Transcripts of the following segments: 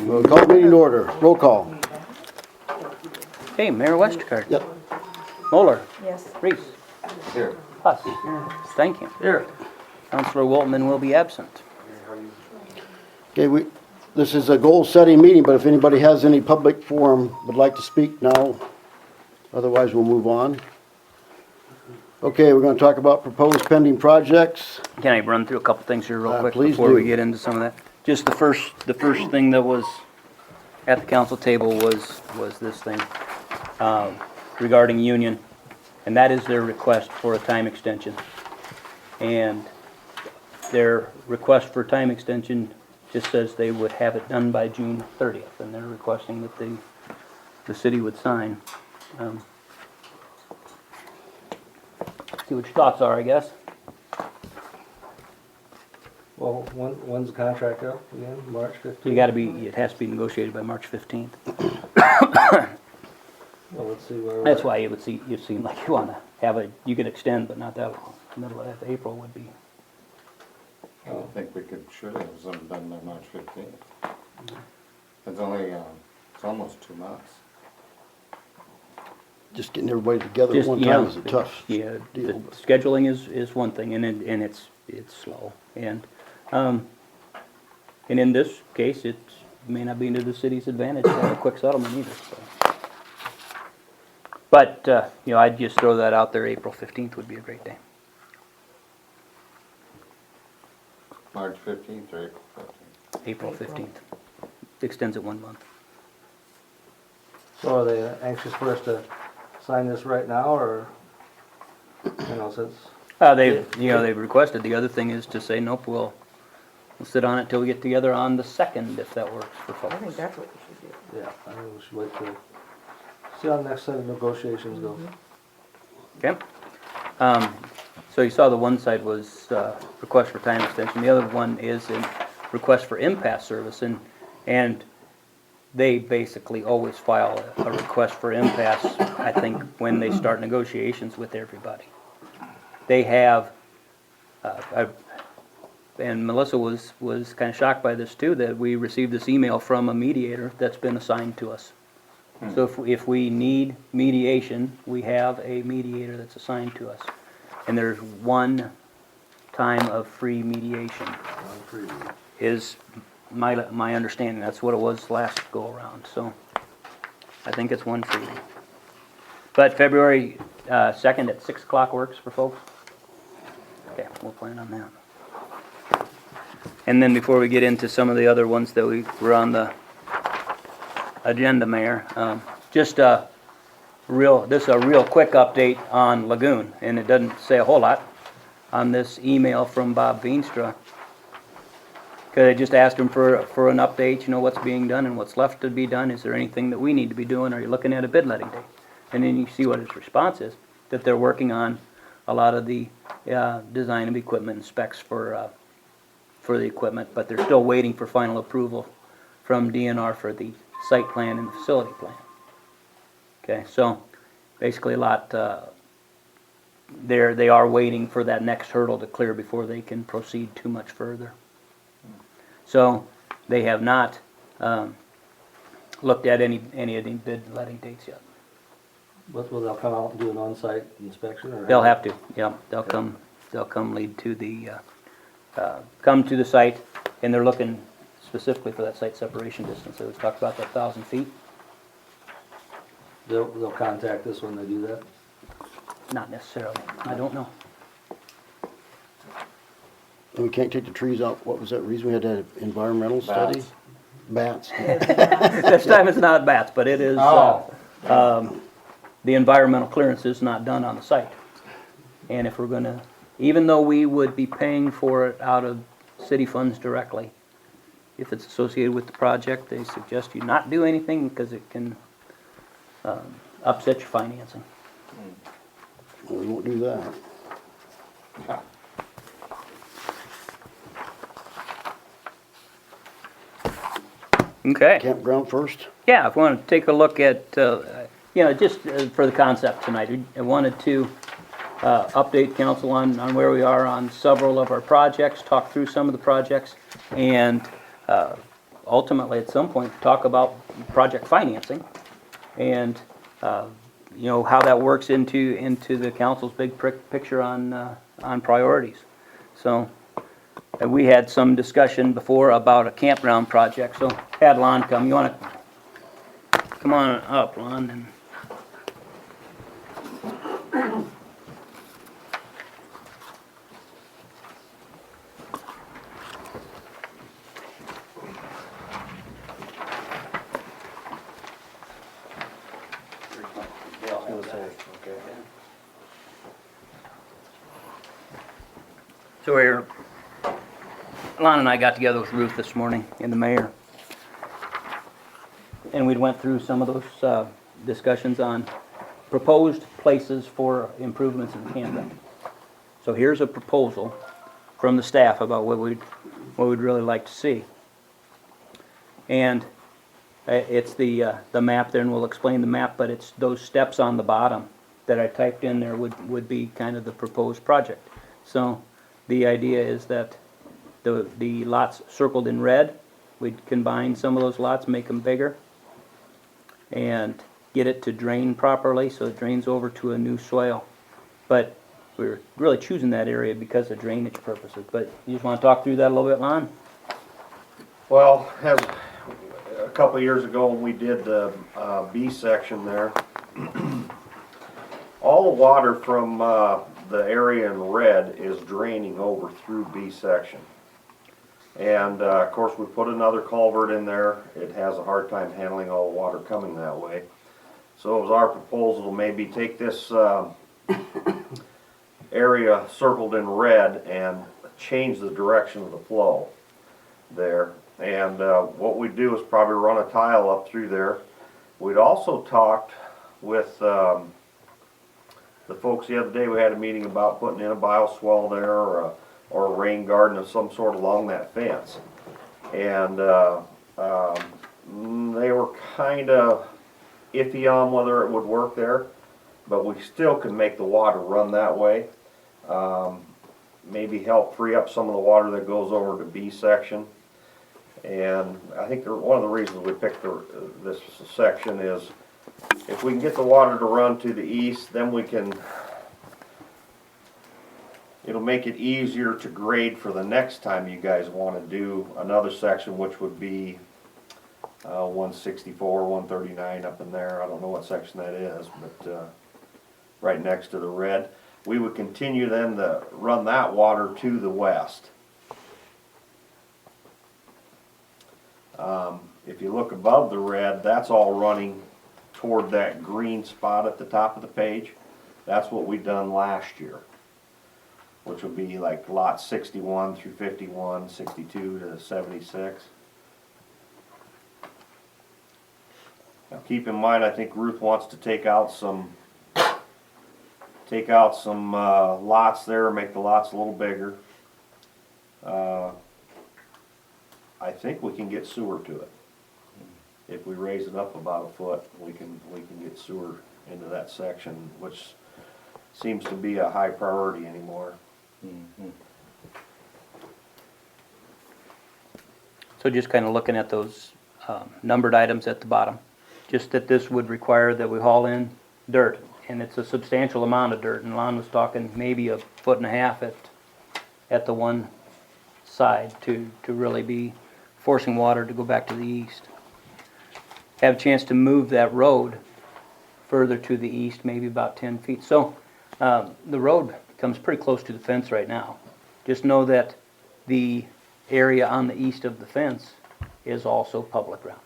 We'll call the meeting to order. Roll call. Okay, Mayor Westergaard. Yep. Moeller. Yes. Reese. Here. Huss. Thank you. Here. Councilor Waltman will be absent. Okay, this is a goal-setting meeting, but if anybody has any public forum would like to speak now, otherwise we'll move on. Okay, we're gonna talk about proposed pending projects. Can I run through a couple things here real quick Please before do. we get into some of that? Just the first thing that was at the council table was this thing regarding Union, and that is their request for a time extension. And their request for time extension just says they would have it done by June 30th, and they're requesting that the city would sign. See what your thoughts are, I guess. Well, when's the contract up again? March 15th? It has to be negotiated by March 15th. Well, let's see where we're That's at. why you seem like you wanna have you could extend, but not that long. Middle of April would be. I don't think we should have something done by March 15th. It's only, it's almost 2 months. Just getting everybody together at Just, one you time know, is a tough Yeah, the deal. scheduling is one thing, and it's slow. And in this case, it may not be to the city's advantage to have a quick settlement either, so. But, I'd just throw that out there, April 15th would be a great day. March 15th or April 15th? April 15th. Extends it 1 month. So are they anxious for us to sign this right now, or, since, They've requested, the other thing is to say, nope, we'll sit on it till we get together on the 2nd, if that works for folks. I think that's what you should do. yeah, I think we should wait to see how the next set of negotiations go. Okay. So you saw the one side was request for time extension. The other one is a request for impasse service, and they basically always file a request for impasse, I think, when they start negotiations with everybody. They have, and Melissa was kind of shocked by this too, that we received this email from a mediator that's been assigned to us. So if we need mediation, we have a mediator that's assigned to us. And there's one time of free mediation, is my understanding. That's what it was last go around, so I think it's one free. But February 2nd at 6 o'clock works for folks? Okay, we'll plan on that. And then before we get into some of the other ones that were on the agenda, Mayor, this is a real quick update on Lagoon, and it doesn't say a whole lot on this email from Bob Veenstra. Because I just asked him for an update, what's being done and what's left to be done. Is there anything that we need to be doing? Are you looking at a bid letting date? And then you see what his response is, that they're working on a lot of the design of equipment and specs for the equipment, but they're still waiting for final approval from DNR for the site plan and the facility plan. Okay, so basically a lot, they are waiting for that next hurdle to clear before they can proceed too much further. So they have not looked at any of the bid letting dates yet. But will they come out and do an on-site inspection, or? They'll have to, yeah, they'll come lead to come to the site, and they're looking specifically for that site separation distance. So we talked about that 1,000 feet. They'll contact us when they do that? Not necessarily, I don't know. And we can't take the trees out. What was that reason we had that environmental study? Bats. This time it's not bats, but it is, the environmental clearance is not done on the site. And if we're gonna, even though we would be paying for it out of city funds directly, if it's associated with the project, they suggest you not do anything because it can upset your financing. Well, we won't do that. Okay. Campground first? Yeah, if we want to take a look at, just for the concept tonight, I wanted to update council on where we are on several of our projects, talk through some of the projects, and ultimately, at some point, talk about project financing and, you know, how that works into the council's big picture on priorities. So, we had some discussion before about a campground project, so had Lon come. You wanna come on up, Lon, and so we're, Lon and I got together with Ruth this morning and the mayor. And we went through some of those discussions on proposed places for improvements in the campground. So here's a proposal from the staff about what we'd really like to see. And it's the map there, and we'll explain the map, but it's those steps on the bottom that I typed in there would be kind of the proposed project. So the idea is that the lots circled in red, we'd combine some of those lots, make them bigger, and get it to drain properly so it drains over to a new soil. But we're really choosing that area because of drainage purposes. But you just want to talk through that a little bit, Lon? Well, as a couple of years ago when we did the B section there, all the water from the area in red is draining over through B section. And of course we put another culvert in there. It has a hard time handling all the water coming that way. So it was our proposal to maybe take this area circled in red and change the direction of the flow there. And what we'd do is probably run a tile up through there. We'd also talked with the folks the other day. We had a meeting about putting in a bioswale there or a rain garden of some sort along that fence. And they were kind of iffy on whether it would work there, but we still can make the water run that way. Maybe help free up some of the water that goes over to B section. And I think one of the reasons we picked this section is if we can get the water to run to the east, then it'll make it easier to grade for the next time you guys want to do another section, which would be 164, 139 up in there. I don't know what section that is, but right next to the red. We would continue then to run that water to the west. If you look above the red, that's all running toward that green spot at the top of the page. That's what we done last year, which would be like lot 61 through 51, 62 to 76. Now keep in mind, I think Ruth wants to take out some lots there, make the lots a little bigger. I think we can get sewer to it. If we raise it up about a foot, we can get sewer into that section, which seems to be a high priority anymore. Mm-hmm. So just kind of looking at those numbered items at the bottom, just that this would require that we haul in dirt, and it's a substantial amount of dirt, and Lon was talking maybe 1.5 foot at the one side to really be forcing water to go back to the east. Have a chance to move that road further to the east, maybe about 10 feet. So the road comes pretty close to the fence right now. Just know that the area on the east of the fence is also public ground.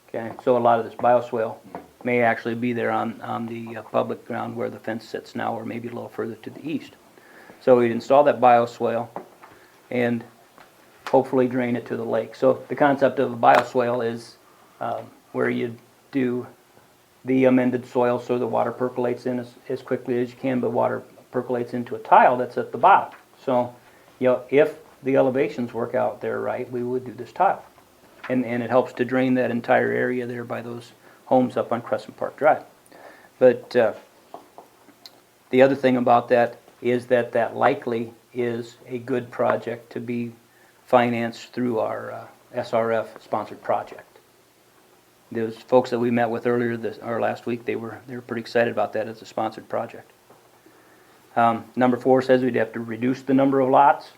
Okay, so a lot of this bioswale may actually be there on the public ground where the fence sits now, or maybe a little further to the east. So we'd install that bioswale and hopefully drain it to the lake. So the concept of a bioswale is where you do the amended soil so the water percolates in as quickly as you can, but water percolates into a tile that's at the bottom. So, you know, if the elevations work out there right, we would do this tile. And it helps to drain that entire area there by those homes up on Crescent Park Drive. But the other thing about that is that likely is a good project to be financed through our SRF-sponsored project. Those folks that we met with earlier or last week, they were pretty excited about that as a sponsored project. Number 4 says we'd have to reduce the number of lots,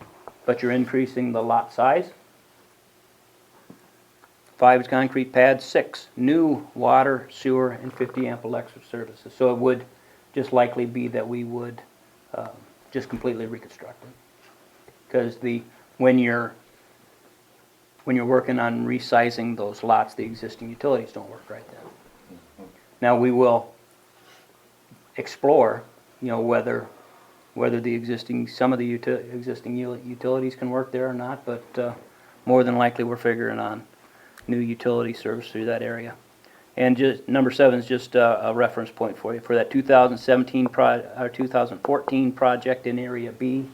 but you're increasing the lot size. 5 is concrete pad. 6, new water, sewer, and 50 amp electric services. So it would just likely be that we would just completely reconstruct it. Because when you're working on resizing those lots, the existing utilities don't work right then. Now we will explore, whether some of the existing utilities can work there or not, but more than likely we're figuring on new utility service through that area. And just number 7 is just a reference point for you for that 2017 or 2014 project in Area B.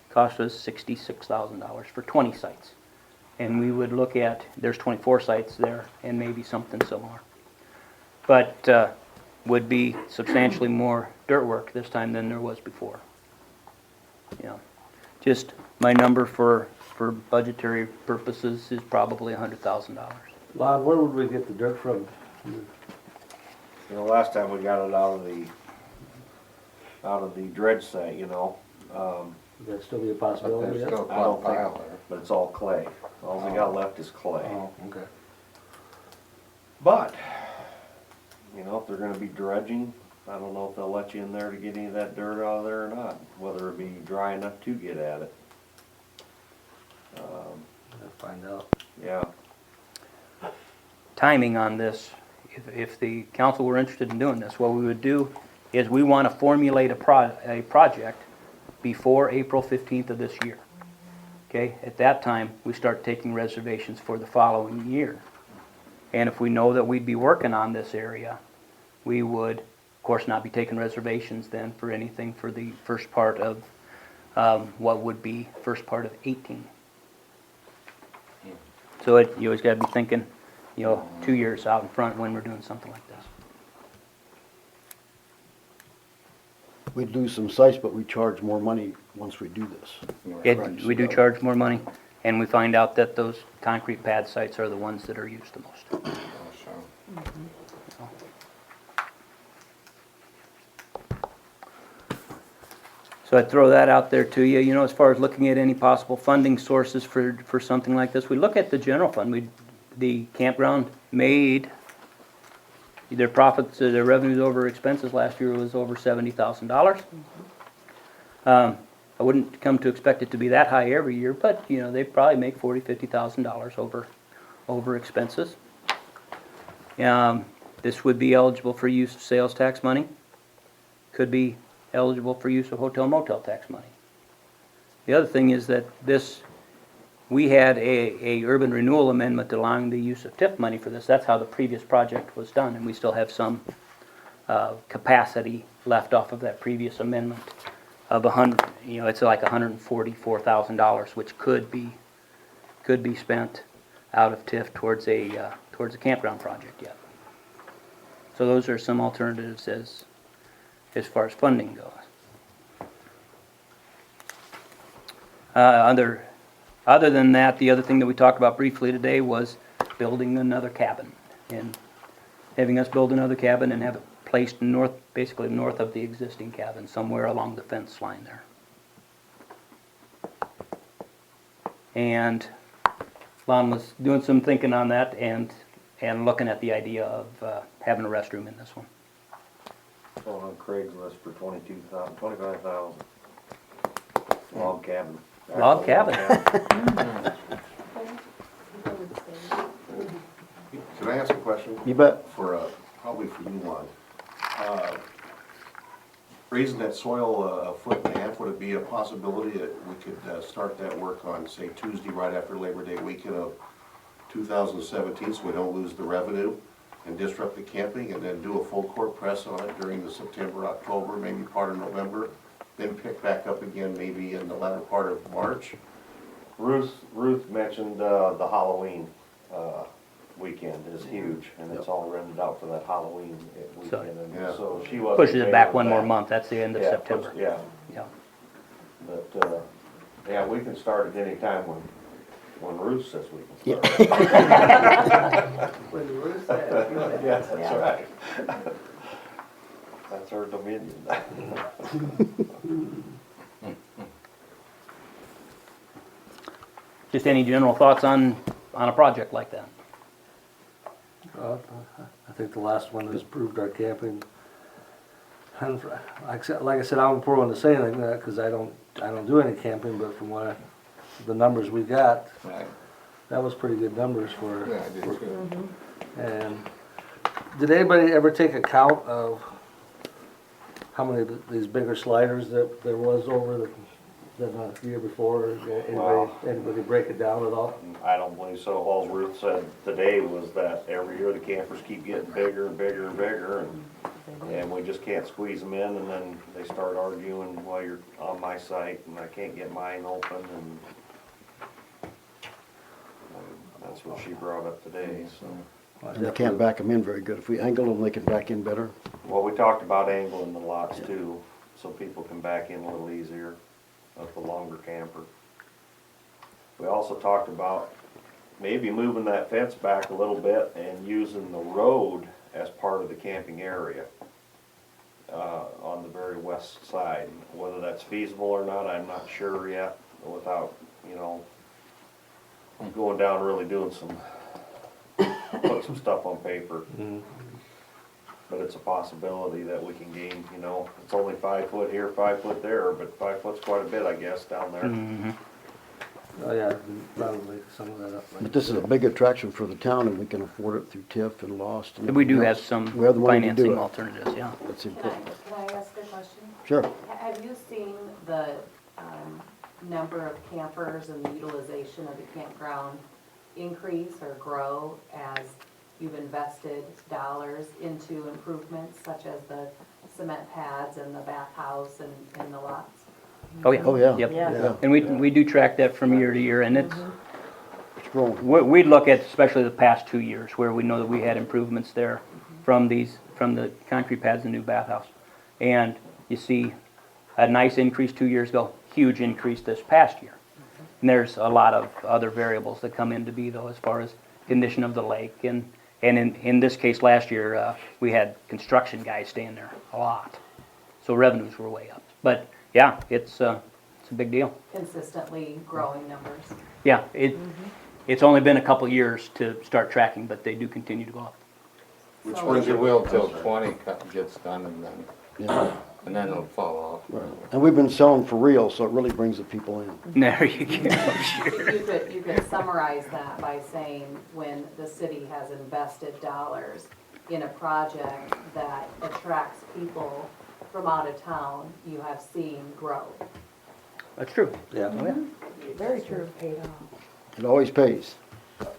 Cost us $66,000 for 20 sites. And we would look at, there's 24 sites there, and maybe something similar. But would be substantially more dirt work this time than there was before. Just my number for budgetary purposes is probably $100,000. Lon, where would we get the dirt from? Last time we got it out of the dredge site, Would that still be a But possibility? there's yeah? still I don't quite a pile think, there. but it's all clay. All we got left is clay. Oh, okay. But, if they're gonna be dredging, I don't know if they'll let you in there to get any of that dirt out of there or not, whether it be dry enough to get at it. We'll find out. Yeah, Timing on this, if the council were interested in doing this, what we would do is we want to formulate a project before April 15th of this year. Okay, at that time, we start taking reservations for the following year. And if we know that we'd be working on this area, we would, of course, not be taking reservations then for anything for the first part of what would be first part of 18. So you always got to be thinking, 2 years out in front when we're doing something like this. We'd lose some sites, but we charge more money once we do this. We do charge more money, and we find out that those concrete pad sites are the ones that are used the most. Oh, so. So I'd throw that out there to you. As far as looking at any possible funding sources for something like this, we look at the general fund. The campground made their profits, their revenues over expenses last year was over $70,000. I wouldn't come to expect it to be that high every year, but they probably make $40,000-$50,000 over expenses. This would be eligible for use of sales tax money. Could be eligible for use of hotel motel tax money. The other thing is that we had a urban renewal amendment allowing the use of TIF money for this. That's how the previous project was done, and we still have some capacity left off of that previous amendment of it's like $144,000, which could be spent out of TIF towards a campground project yet. So those are some alternatives as far as funding goes. Other than that, the other thing that we talked about briefly today was building another cabin and having us build another cabin and have it placed basically north of the existing cabin, somewhere along the fence line there. And Lon was doing some thinking on that and looking at the idea of having a restroom in this one. going on Craigslist for $25,000. Log cabin. Log cabin. Can I ask a question? You bet. Probably for you, Lon. Raising that soil a foot and a half, would it be a possibility that we could start that work on, say, Tuesday right after Labor Day weekend of 2017, so we don't lose the revenue and disrupt the camping, and then do a full court press on it during the September, October, maybe part of November, then pick back up again maybe in the latter part of March? Ruth mentioned the Halloween weekend is huge, and it's all rented out for that Halloween weekend, and Yeah. so she was. Pushes it back one more month. That's the end of September. Yeah, Yeah. but, yeah, we can start at any time When Ruth says we can start. When the roof said. Yes, that's right. That's our dominion. Just any general thoughts on a project like that? I think the last one has proved our camping. And like I said, I'm poor one to say anything because I don't do any camping, but from the numbers we got, Right. that was pretty good numbers for. Yeah, I do too. And did anybody ever take account of how many of these bigger sliders that there was over than the year before? Anybody break it down at all? I don't believe so. All Ruth said today was that every year the campers keep getting bigger and bigger and bigger, and we just can't squeeze them in, and then they start arguing, well, you're on my site, and I can't get mine open, and that's what she brought up today, so. And they can't back them in very good. If we angle them, they can back in better. Well, we talked about angling the lots too, so people can back in a little easier with the longer camper. We also talked about maybe moving that fence back a little bit and using the road as part of the camping area on the very west side. Whether that's feasible or not, I'm not sure yet, without, going down and really doing put some stuff on paper. But it's a possibility that we can gain, it's only 5 foot here, 5 foot there, but 5 foot's quite a bit, I guess, down there. Oh, yeah, probably some of that up. But this is a big attraction for the town, and we can afford it through TIF and Lost. And We do everything have else. some We have the money to do financing it. alternatives, yeah. That's Can important. I ask a question? Sure. Have you seen the number of campers and the utilization of the campground increase or grow as you've invested dollars into improvements such as the cement pads and the bathhouse and the lots? Oh, yeah. Oh, yeah. Yep. Yeah, And we do track that from year to year, and it's, it's growing. we look at especially the past 2 years where we know that we had improvements there from the concrete pads and new bathhouse. And you see a nice increase 2 years ago, huge increase this past year. And there's a lot of other variables that come into be though, as far as condition of the lake. And in this case last year, we had construction guys staying there a lot. So revenues were way up. But yeah, it's a big deal. Consistently growing numbers. Yeah, it's only been a couple years to start tracking, but they do continue to go up. Which So- ones It are will till 20 gets done Yeah. and then it'll fall off. Right. And we've been selling for real, so it really brings the people in. There you go. You could summarize that by saying when the city has invested dollars in a project that attracts people from out of town, you have seen grow. That's true. Yeah. Very true, paid off. It always pays.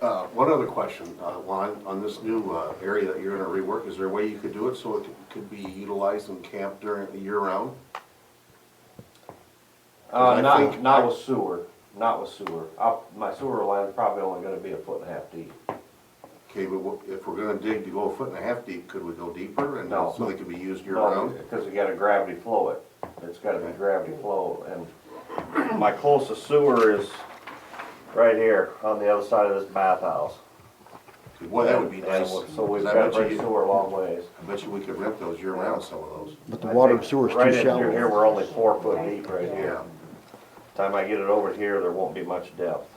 One other question, Lon, on this new area that you're gonna rework, is there a way you could do it so it could be utilized and camped during the year round? I think- Not with sewer, not with sewer. My sewer line is probably only gonna be 1.5 feet deep. Okay, but if we're gonna dig to go 1.5 feet deep, could we go deeper and No. so they could be used year No, round? because you gotta gravity flow it. It's gotta be gravity flow, and my closest sewer is right here on the other side of this bathhouse. Boy, that would be And nice. So we've 'cause I got to bet bring you- sewer a long ways. I bet you we could rent those year round, some of those. But the water and sewer's Right too in here, shallow. we're only 4 foot deep right Yeah. here. Time I get it over here, there won't be much depth.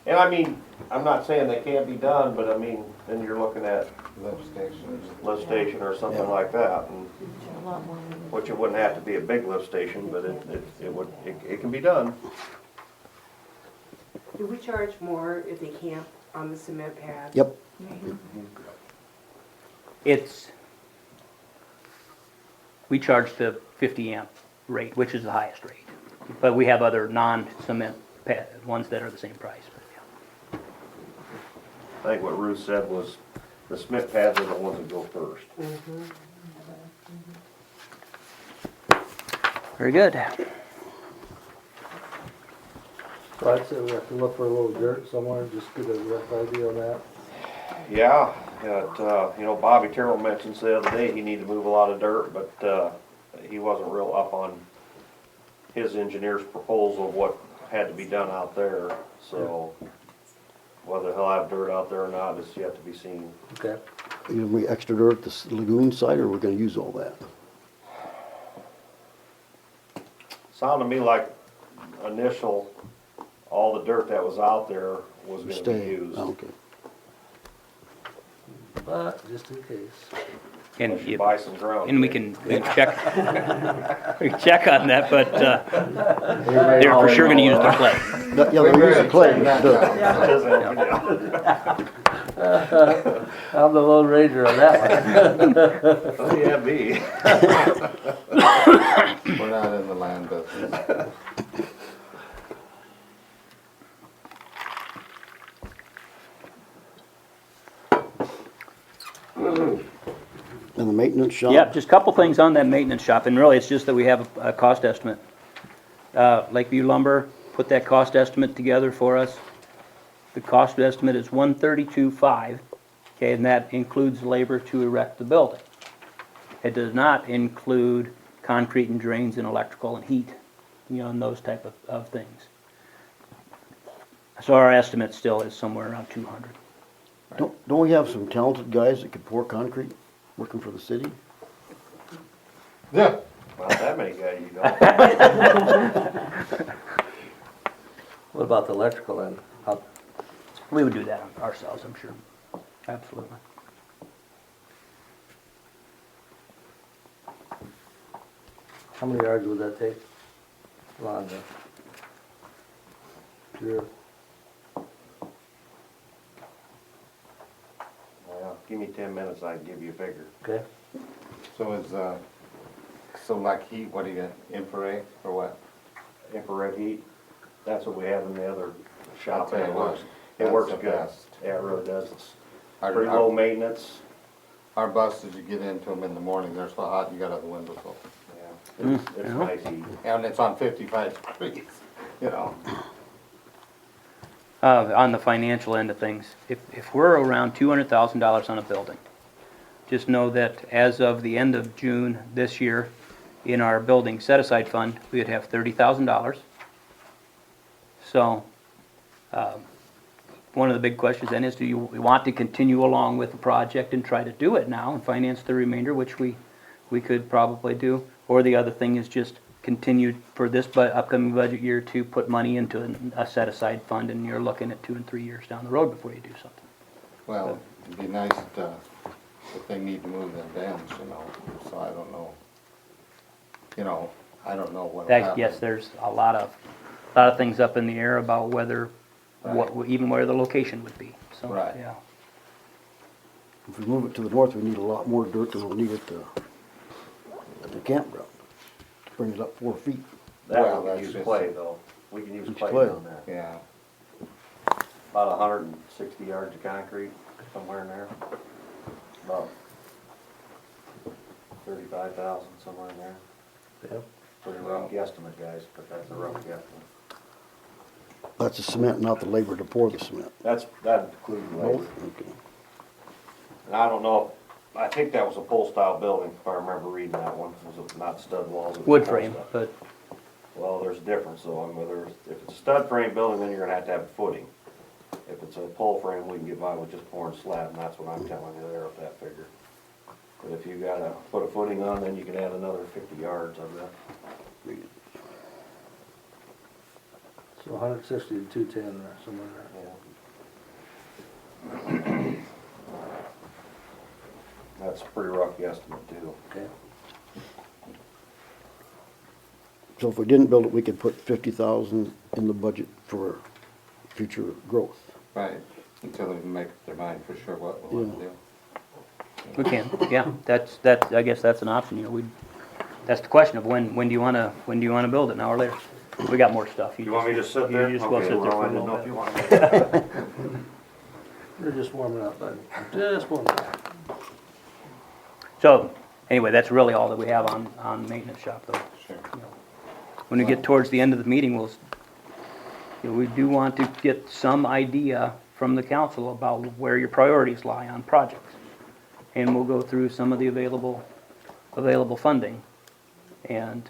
And I mean, I'm not saying they can't be done, but I mean, then you're looking at Lift stations. lift station or something Yeah. like that, and, A lot more. which it wouldn't have to be a big lift station, but it can be done. Do we charge more if they camp on the cement pads? Yep. We charge the 50 amp rate, which is the highest rate. But we have other non-cement ones that are the same price. I think what Ruth said was the cement pads are the ones that go first. Very good. So I'd say we have to look for a little dirt somewhere, just get a rough idea on that. Yeah, Bobby Terrell mentions the other day he needed to move a lot of dirt, but he wasn't real up on his engineer's proposal of what had to be done out there, so whether he'll have dirt out there or not is yet to be seen. Okay. You know, we extra dirt at the lagoon site, or we're gonna use all that? Sounded to me like initial, all the dirt that was out there was gonna be Stay, used. oh, okay. But just in case. And Unless you you- buy some ground. and we can check, we can check on that, but, they're for sure gonna use the clay. Yeah, they'll use the clay, not dirt. I'm the lone ranger on that one. Oh, yeah, me. We're not in the land business. And the maintenance shop? Yeah, just a couple things on that maintenance shop, and really, it's just that we have a cost estimate. Lakeview Lumber put that cost estimate together for us. The cost estimate is $132,500, okay, and that includes labor to erect the building. It does not include concrete and drains and electrical and heat, you know, and those type of things. So our estimate still is somewhere around 200. Don't we have some talented guys that could pour concrete, working for the city? Yeah. Not that many guys, you know. What about the electrical end? How, We would do that ourselves, I'm sure. Absolutely. how many yards would that take? Along the, your, Well, give me 10 minutes, I can give you a figure. okay? So is, so like heat, what do you got, infrared or what? Infrared heat, that's what we have in the other shop, I'll tell and it you what, works, it that's works the good. best. Yeah, it really does, it's Our- pretty our- low maintenance. Our buses, you get into them in the morning, they're so hot, you gotta have the windows open. Yeah, it's nice heat. And it's on 55 degrees, you know. On the financial end of things, if we're around $200,000 on a building, just know that as of the end of June this year, in our building set-aside fund, we would have $30,000. So, one of the big questions then is, do you want to continue along with the project and try to do it now and finance the remainder, which we could probably do? Or the other thing is just continue for this upcoming budget year to put money into a set-aside fund, and you're looking at 2 and 3 years down the road before you do something. Well, it'd be nice if they need to move them dams, you know, so I don't know. You know, I don't know what'll happen. Yes, there's a lot of things up in the air about whether, even where the location would be, so, Right. yeah. If we move it to the north, we need a lot more dirt than we'll need at the campground, to bring it up 4 feet. That Well, we can that's use just- clay though, we can use Use clay clay. on that. Yeah, About 160 yards of concrete, somewhere in there. About 35,000, somewhere in there. Yep. Pretty rough guesstimate, guys, but that's a rough guesstimate. That's the cement, not the labor to pour the cement. That includes labor. Okay. And I don't know, I think that was a pole style building, if I remember reading that one, was it not stud walls? it was Wood pole frame, style. but, Well, there's a difference though, on whether, if it's a stud frame building, then you're gonna have to have a footing. If it's a pole frame, we can get by with just pouring slab, and that's what I'm telling you there with that figure. But if you gotta put a footing on, then you can add another 50 yards on that. So 160 to 210 or somewhere there. Yeah. That's a pretty rough guesstimate too. Okay. So if we didn't build it, we could put 50,000 in the budget for future growth. right, until they make up their mind for sure what we want to do. we can, yeah, I guess that's an option, you know, that's the question of when do you wanna build it, now or later? We got more stuff. You want me to just sit there? You just go Okay, sit there well, for I a didn't know little if bit. you wanted me. You're just warming up, bud. Just warming up. So, anyway, that's really all that we have on maintenance shop though. Sure. When we get towards the end of the meeting, we do want to get some idea from the council about where your priorities lie on projects. And we'll go through some of the available funding and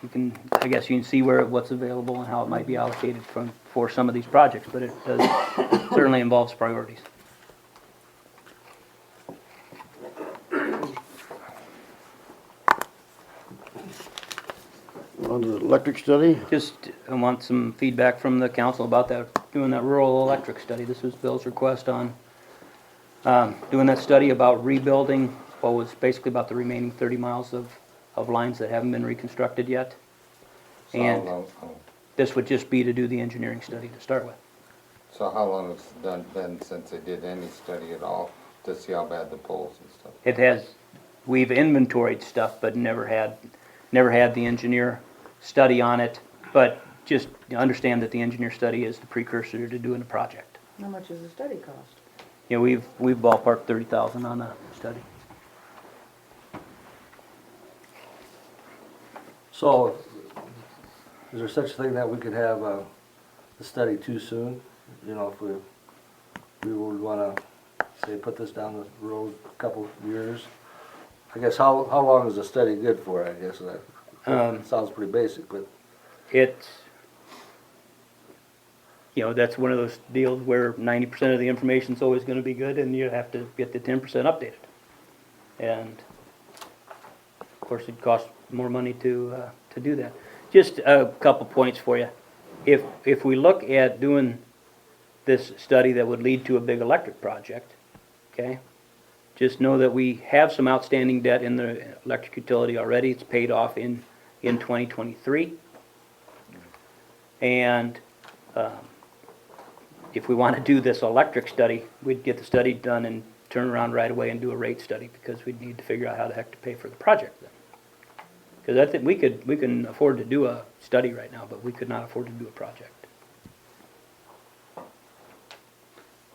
you can, I guess you can see what's available and how it might be allocated for some of these projects, but it does, certainly involves priorities. On the electric study, Just, I want some feedback from the council about that, doing that rural electric study. This was Bill's request on, doing that study about rebuilding what was basically about the remaining 30 miles of lines that haven't been reconstructed yet. So And how long, this would just be to do the engineering study to start with. so how long has it been since they did any study at all to see how bad the poles and stuff? It has, we've inventoried stuff, but never had the engineer study on it. But just understand that the engineer study is the precursor to doing the project. How much does the study cost? You know, we've ballparked 30,000 on the study. So, is there such a thing that we could have the study too soon? You know, if we would wanna, say, put this down the road a couple years? I guess, how long is the study good for, I guess, that sounds pretty basic, but, It's, you know, that's one of those deals where 90% of the information's always gonna be good and you have to get the 10% updated. And of course, it costs more money to do that. Just a couple points for you. If we look at doing this study that would lead to a big electric project, okay? Just know that we have some outstanding debt in the electric utility already. It's paid off in 2023. And if we want to do this electric study, we'd get the study done and turn around right away and do a rate study because we'd need to figure out how the heck to pay for the project then. Because I think we can afford to do a study right now, but we could not afford to do a project.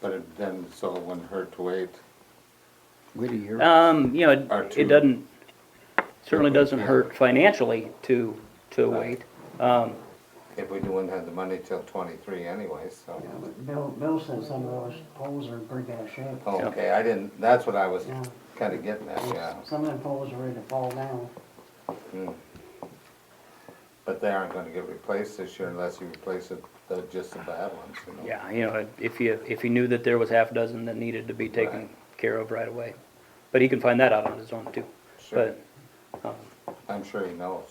But it then, so it wouldn't hurt to wait. wait a year. You know, Or it two. doesn't, certainly doesn't hurt financially to wait. If we wouldn't have the money till 23 anyway, so. Yeah, but Bill said some of those poles are in pretty bad shape. Okay, I didn't, that's what I was Yeah. kinda getting at, yeah. Some of them poles are ready to fall down. Hmm. But they aren't gonna get replaced this year unless you replace just the bad ones, you know? Yeah, you know, if you knew that there was half a dozen that needed to be taken Right. care of right away. But he can find that out on his own too. Sure, But, I'm sure he knows,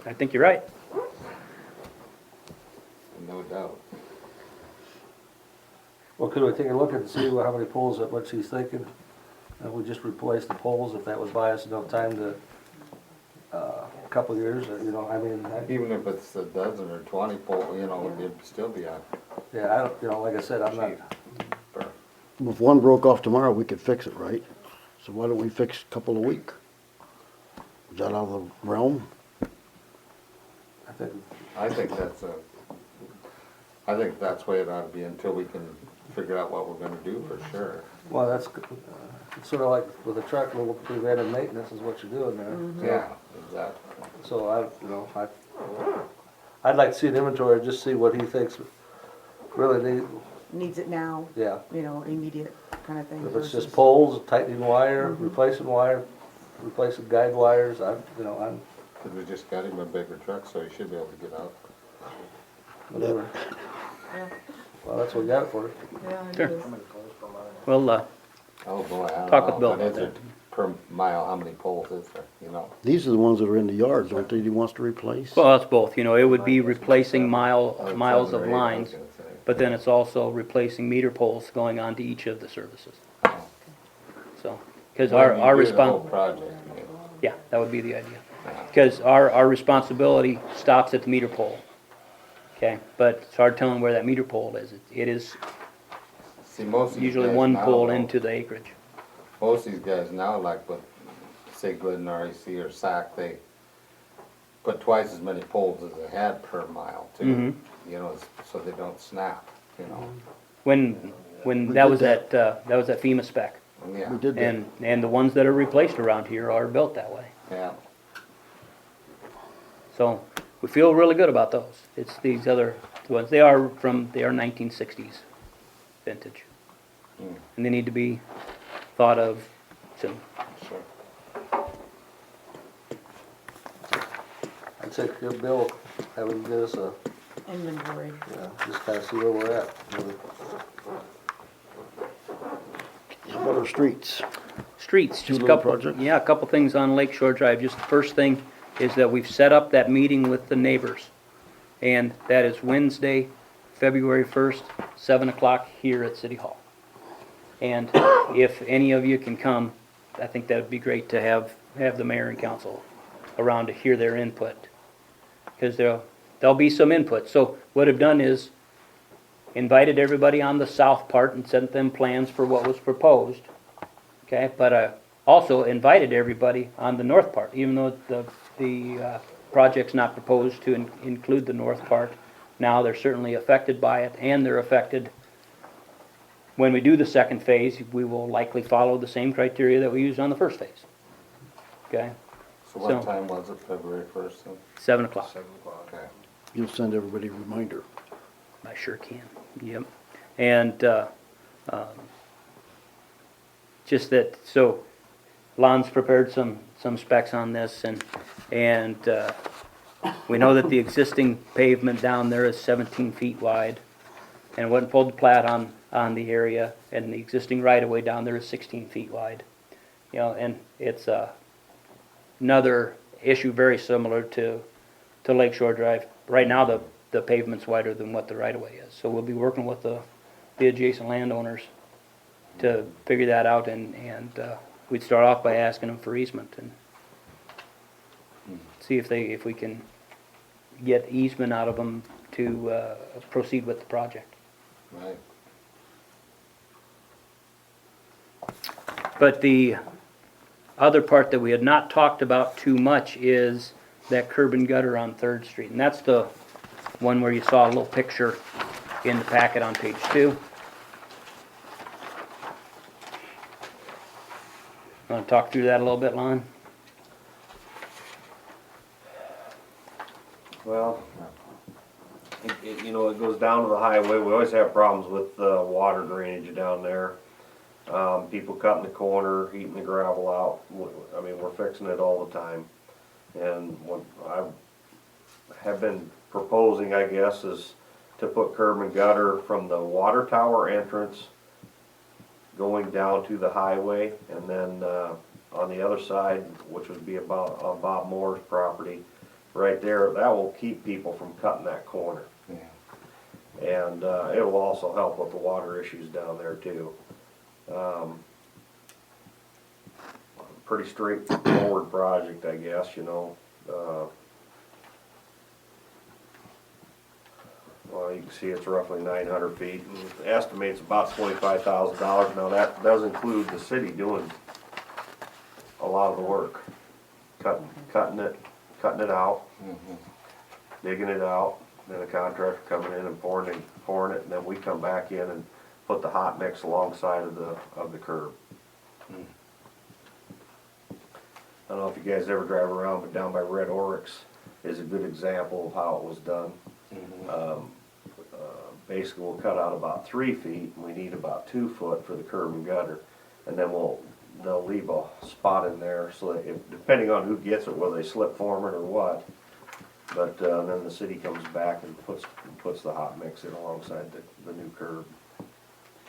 I think you're right. no doubt. well, could we take a look and see how many poles, that much he's thinking? And we just replace the poles, if that would buy us enough time to, a couple of years, you know, I mean, Even if it's a dozen or 20 pole, you know, it'd still be a yeah, I don't, you know, like I said, I'm not, cheap. If one broke off tomorrow, we could fix it, right? So why don't we fix a couple a week? Is that out of the realm? I think, I think that's the way it ought to be until we can figure out what we're gonna do for sure. well, that's, it's sort of like with a truck, little preventive maintenance is what you're doing there. Yeah, exactly. So I'd like to see an inventory, just see what he thinks really need, Needs it now, yeah. you know, immediate kind of thing. If it's just versus- poles, tightening wire, replacing guide wires, I'm. Cause we just got him a bigger truck, so he should be able to get out. Whatever. Yeah. Well, that's what we got it for. Yeah, it Sure. is. Well, Oh, boy, I don't Talk with know, Bill but about is it per mile, how many poles is there, you know? These are the ones that are in the yards, aren't they, he wants to replace? well, it's both, you know, it would be replacing miles Seven of or eight, I was lines, gonna say. but then it's also replacing meter poles going on to each of the services. Oh. So, because When you our do the whole response, project, I mean, yeah, that would be the idea. Because our responsibility stops at the meter pole. Okay, but it's hard telling where that meter pole is. It is see, most of these usually guys one now, pole though, into the acreage. most of these guys now, like with, say, Glidden REC or SAC, they put twice as many poles as they had per mile too. Mm-hmm. You know, so they don't snap, you know? When We that did was that. that was at FEMA spec. Yeah, We did that. And the ones that are replaced around here are built that way. yeah. So we feel really good about those. It's these other ones. They are 1960s vintage. Mm. And they need to be thought of soon. Sure. I'd say, give Bill, have him get us a, Inventory. yeah, just kinda see where we're at. How about our streets? Streets, Two just a little couple, projects? yeah, a couple things on Lake Shore Drive. Just the first thing is that we've set up that meeting with the neighbors. And that is Wednesday, February 1st, 7 o'clock here at City Hall. And if any of you can come, I think that would be great to have the mayor and council around to hear their input. Because there'll be some input. So what I've done is invited everybody on the south part and sent them plans for what was proposed. Okay, but I also invited everybody on the north part, even though the project's not proposed to include the north part. Now they're certainly affected by it, and they're affected, when we do the second phase, we will likely follow the same criteria that we used on the first phase. Okay, So what So- time was it, February 1st then? 7 o'clock. 7 o'clock. Okay. You'll send everybody a reminder. I sure can, yep. And, just that, so Lon's prepared some specs on this, and we know that the existing pavement down there is 17 feet wide, and when pulled the plat on the area, and the existing right-of-way down there is 16 feet wide. You know, and it's another issue very similar to Lake Shore Drive. Right now, the pavement's wider than what the right-of-way is, so we'll be working with the adjacent landowners to figure that out, and we'd start off by asking them for easement and see if we can get easement out of them to proceed with the project. Right. But the other part that we had not talked about too much is that curb and gutter on 3rd Street, and that's the one where you saw a little picture in the packet on page 2. Want to talk through that a little bit, Lon? Well, you know, it goes down to the highway. We always have problems with water drainage down there. People cutting the corner, heating the gravel out. I mean, we're fixing it all the time. And what I have been proposing, I guess, is to put curb and gutter from the water tower entrance going down to the highway, and then on the other side, which would be about on Bob Moore's property, right there, that will keep people from cutting that corner. Yeah. And it will also help with the water issues down there too. Pretty straightforward project, I guess, you know. Well, you can see it's roughly 900 feet, and it estimates about $25,000. Now that does include the city doing a lot of the work, cutting it out, digging it out, then a contractor coming in and pouring it, and then we come back in and put the hot mix alongside of the curb. I don't know if you guys ever drive around, but down by Red Oryx is a good example of how it was done. Basically, we'll cut out about 3 feet, and we need about 2 foot for the curb and gutter, and then they'll leave a spot in there so that depending on who gets it, whether they slip form it or what, but then the city comes back and puts the hot mix in alongside the new curb.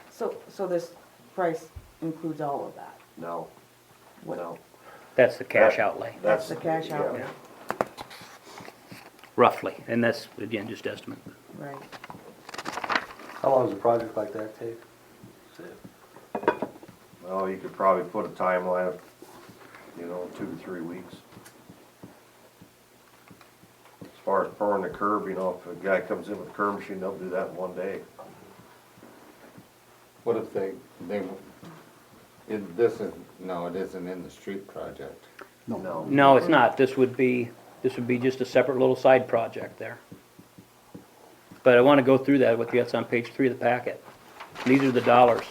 So this price includes all of that? No, What- no. That's the cash outlay, That's the cash yeah. outlay, roughly, and that's, again, just estimate. right? How long does a project like that take? Well, you could probably put a timeline of, 2 to 3 weeks. As far as pouring the curb, if a guy comes in with a curb machine, they'll do that in 1 day. What if it isn't in the street project? No. No, it's not. This would be just a separate little side project there. But I want to go through that with you. That's on page 3 of the packet. These are the dollars.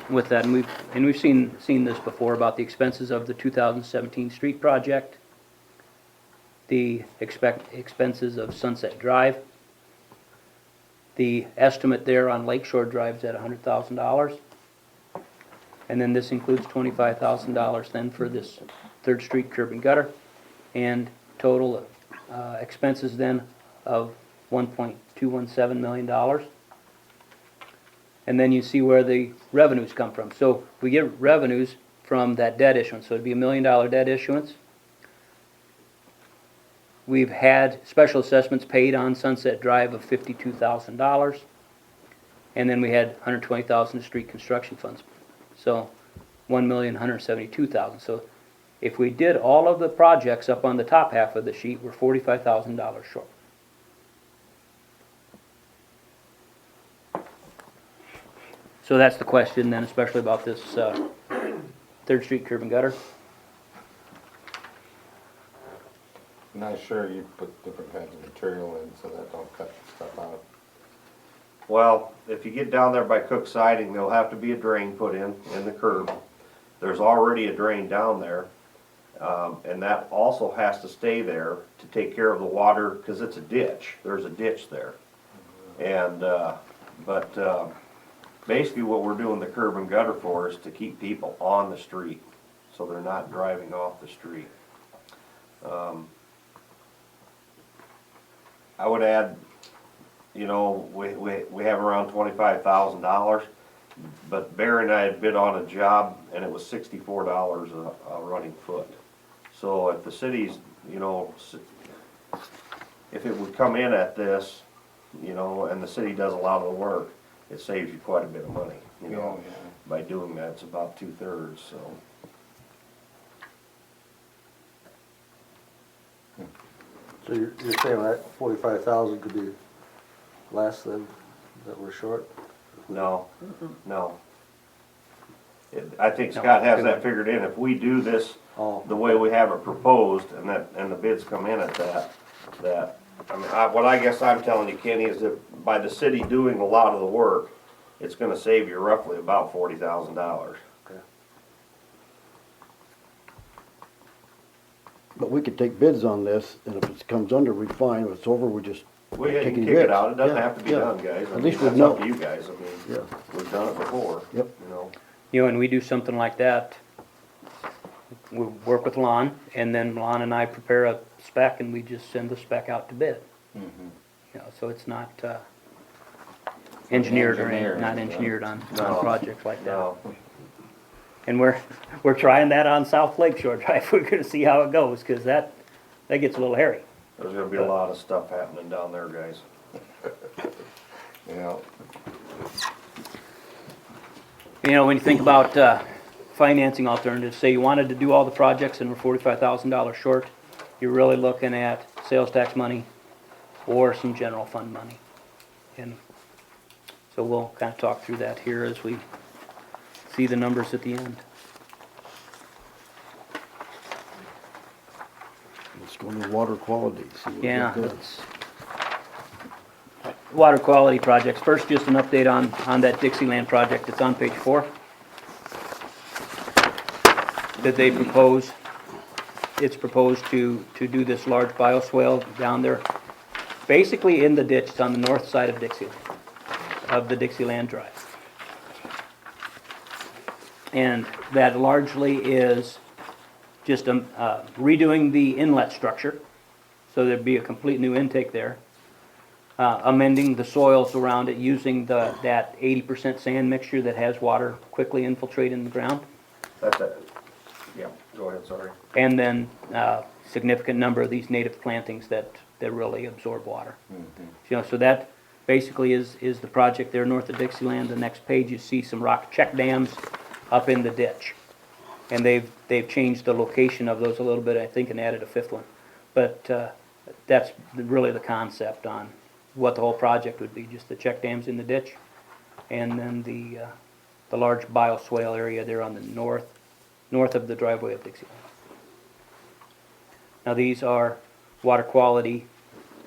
With that, and we've seen this before about the expenses of the 2017 street project, the expenses of Sunset Drive. The estimate there on Lake Shore Drive is at $100,000. And then this includes $25,000 then for this Third Street curb and gutter, and total expenses then of $1.217 million. And then you see where the revenues come from. So we get revenues from that debt issuance, so it'd be $1 million debt issuance. We've had special assessments paid on Sunset Drive of $52,000. And then we had $120,000 in street construction funds. So $1,172,000. So if we did all of the projects up on the top half of the sheet, we're $45,000 short. So that's the question then, especially about this Third Street curb and gutter. Not sure you put different kinds of material in so that don't cut stuff out. Well, if you get down there by Cook Siding, there'll have to be a drain put in the curb. There's already a drain down there, and that also has to stay there to take care of the water, because it's a ditch. There's a ditch there. And, basically what we're doing the curb and gutter for is to keep people on the street, so they're not driving off the street. I would add, you know, we have around $25,000, but Barry and I had bid on a job and it was $64 a running foot. So if the city's, you know, if it would come in at this, you know, and the city does a lot of the work, it saves you quite a bit of money, you know. Oh, yeah. By doing that, it's about 2/3, so. So you're saying that 45,000 could be less than that we're short? No, no. I think Scott has that figured in. If we do this Oh. the way we have it proposed, and the bids come in at that, I mean, what I guess I'm telling you, Kenny, is that by the city doing a lot of the work, it's gonna save you roughly about $40,000. But we could take bids on this, and if it comes under, we fine. If it's over, we just Well, yeah, you take can any kick it bids. out. It doesn't Yeah, have to be yeah. done, guys. I At mean, least we'll that's up know. to you guys. I mean, Yeah. we've done it before. Yep. You know. You know, and we do something like that, we work with Lon, and then Lon and I prepare a spec, and we just send the spec out to bid. You know, so it's not engineered or Engineered, not yeah. engineered on No. projects like that. No. And we're trying that on South Lake Shore Drive. We're gonna see how it goes, cause that gets a little hairy. There's gonna be a lot of stuff happening down there, guys. Yeah. You know, when you think about financing alternatives, say you wanted to do all the projects and we're $45,000 short, you're really looking at sales tax money or some general fund money. And so we'll kind of talk through that here as we see the numbers at the end. Let's go to water quality. See what we Yeah, got there. that's water quality projects. First, just an update on that Dixieland project. It's on page 4. That they propose, it's proposed to do this large bioswale down there, basically in the ditch. It's on the north side of the Dixieland Drive. And that largely is just redoing the inlet structure, so there'd be a complete new intake there. Amending the soils around it using that 80% sand mixture that has water quickly infiltrate in the ground. That's it. Yeah, go ahead, sorry. And then significant number of these native plantings that really absorb water. You know, so that basically is the project there north of Dixieland. The next page you see some rock check dams up in the ditch. And they've changed the location of those a little bit, I think, and added a 5th one. But that's really the concept on what the whole project would be, just the check dams in the ditch, and then the large bioswale area there on the north of the driveway of Dixieland. Now these are water quality,